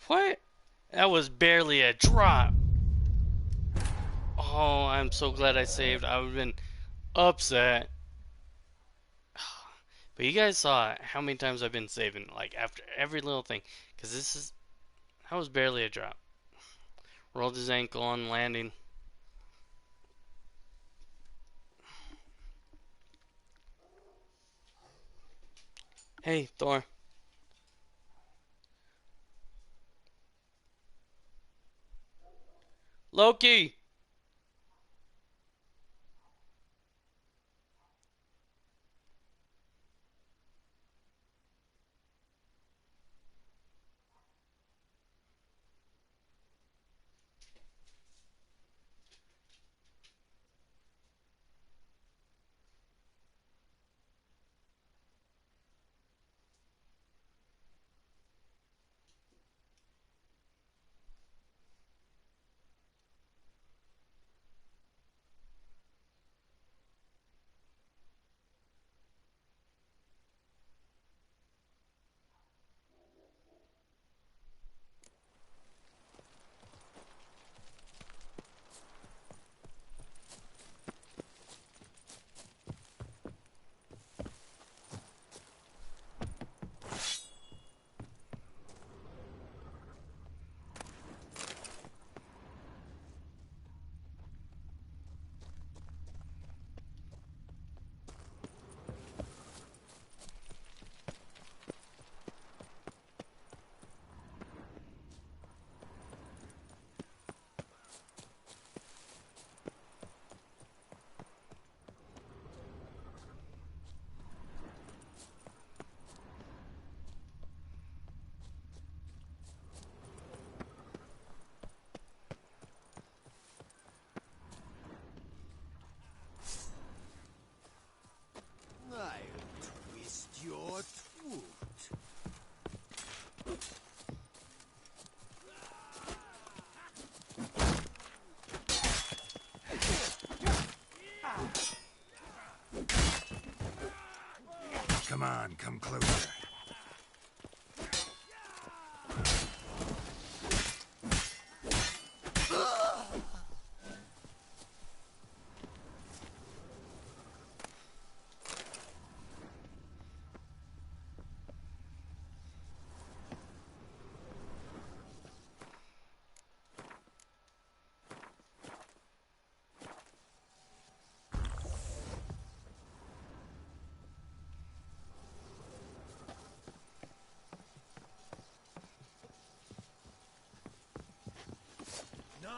What? That was barely a drop. Oh, I'm so glad I saved. I would have been upset. But you guys saw how many times I've been saving, like after every little thing. Because that was barely a drop. Rolled his ankle on landing. Hey, Thor. Loki! I'll twist your foot. Come on, come closer.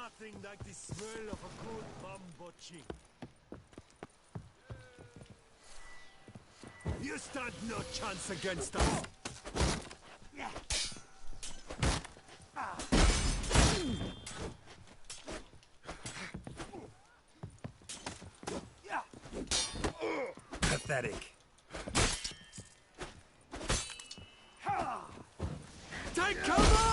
Nothing like the smell of a good bambochi. You stand no chance against us. Pathetic. Take cover!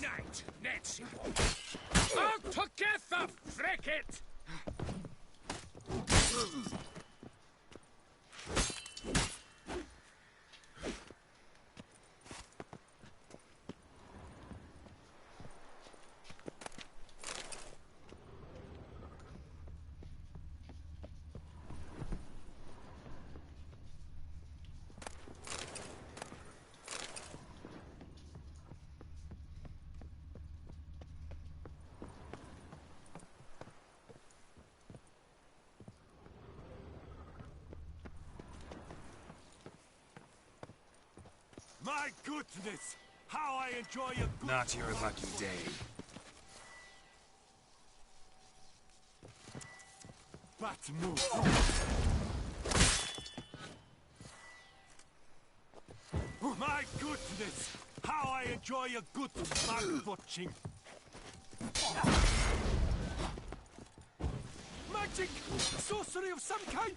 Night, Nancy. All together, frick it! My goodness! How I enjoy a good... Not your lucky day. Bat move. My goodness! How I enjoy a good bat watching. Magic! Sorcery of some kind!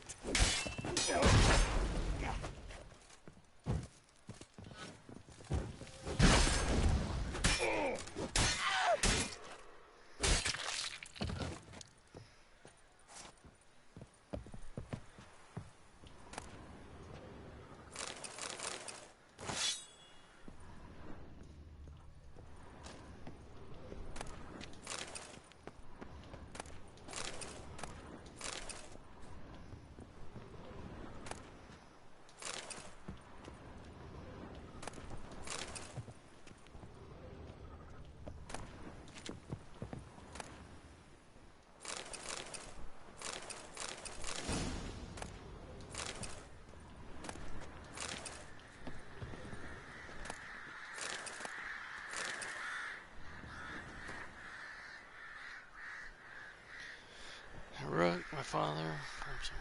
Rook, my father, from some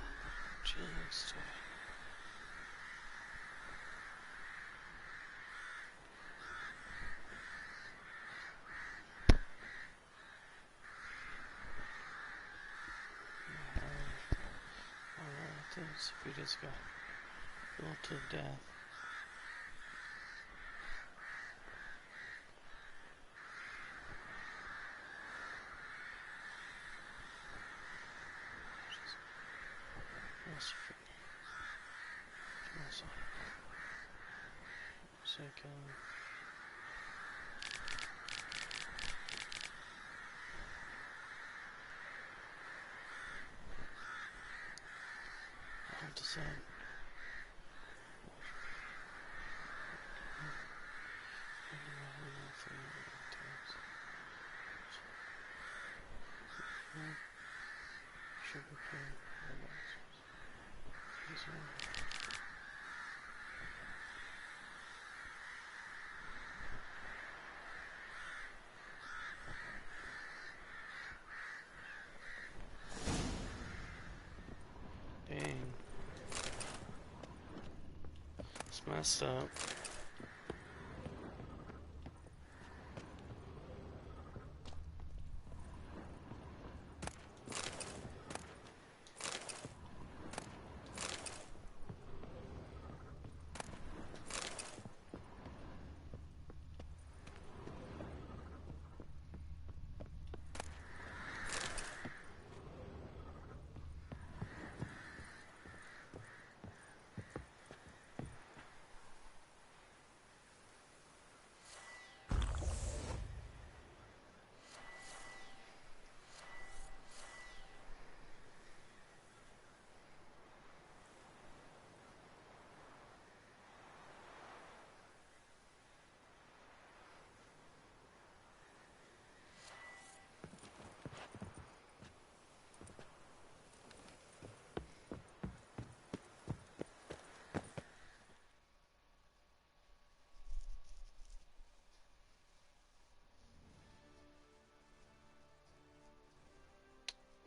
Jesus. Relatives, if we just got killed to death. I'll decide. Dang. It's messed up.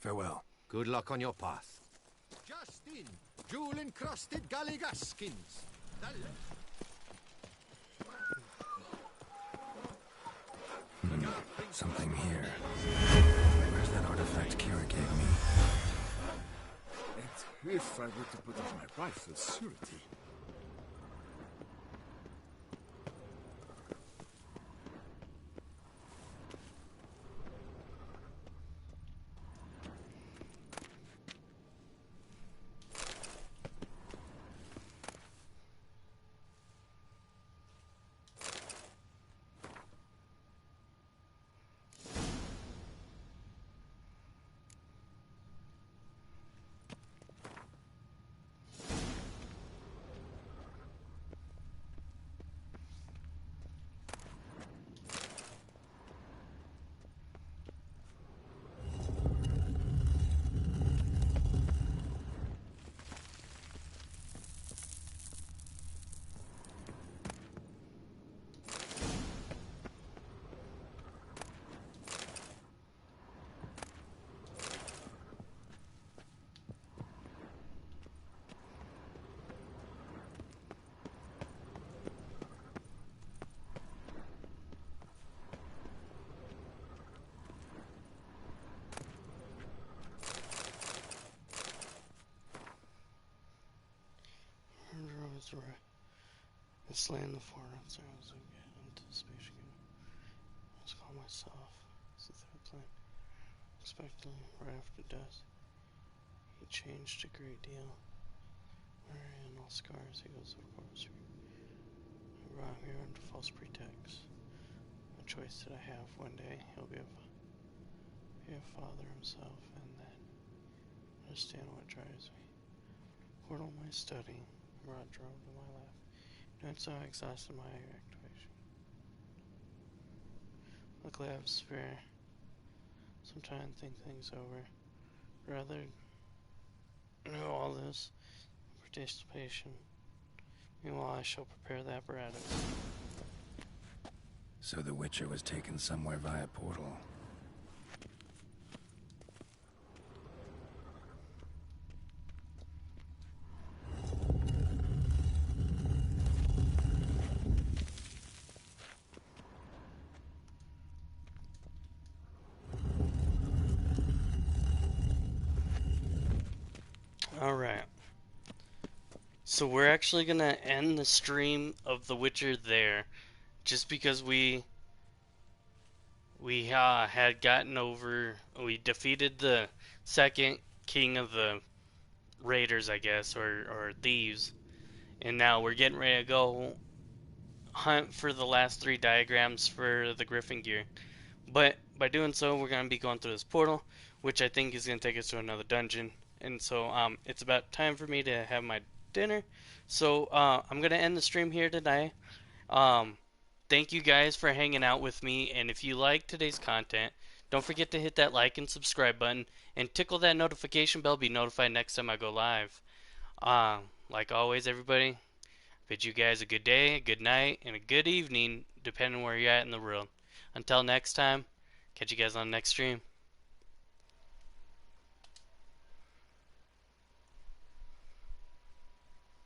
Farewell. Good luck on your path. Just in, jewel-encrusted galligaskins. Something here. Where's that artifact Kira gave me? And if I were to put on my rifle's surety... It's laying the forums there as we get into the space game. Let's call myself. It's the third plane. Expectedly, right after death, he changed a great deal. Wearing all scars, he goes to the corpse. I brought him here under false pretext. A choice that I have. One day, he'll be a father himself, and then understand what drives me. Portal my study. Rod drove to my left. That's how I exhausted my activation. Luckily I have spare some time to think things over. Rather know all this participation. Meanwhile I shall prepare the apparatus. So the Witcher was taken somewhere via portal. Alright. So we're actually gonna end the stream of The Witcher there. Just because we had gotten over... We defeated the second king of the raiders, I guess, or thieves. And now we're getting ready to go hunt for the last 3 diagrams for the Griffin gear. But by doing so, we're going to be going through this portal, which I think is going to take us to another dungeon. And so it's about time for me to have my dinner. So I'm going to end the stream here today. Thank you guys for hanging out with me. And if you like today's content, don't forget to hit that like and subscribe button. And tickle that notification bell to be notified next time I go live. Like always, everybody, bid you guys a good day, a good night, and a good evening, depending on where you're at in the world. Until next time, catch you guys on the next stream.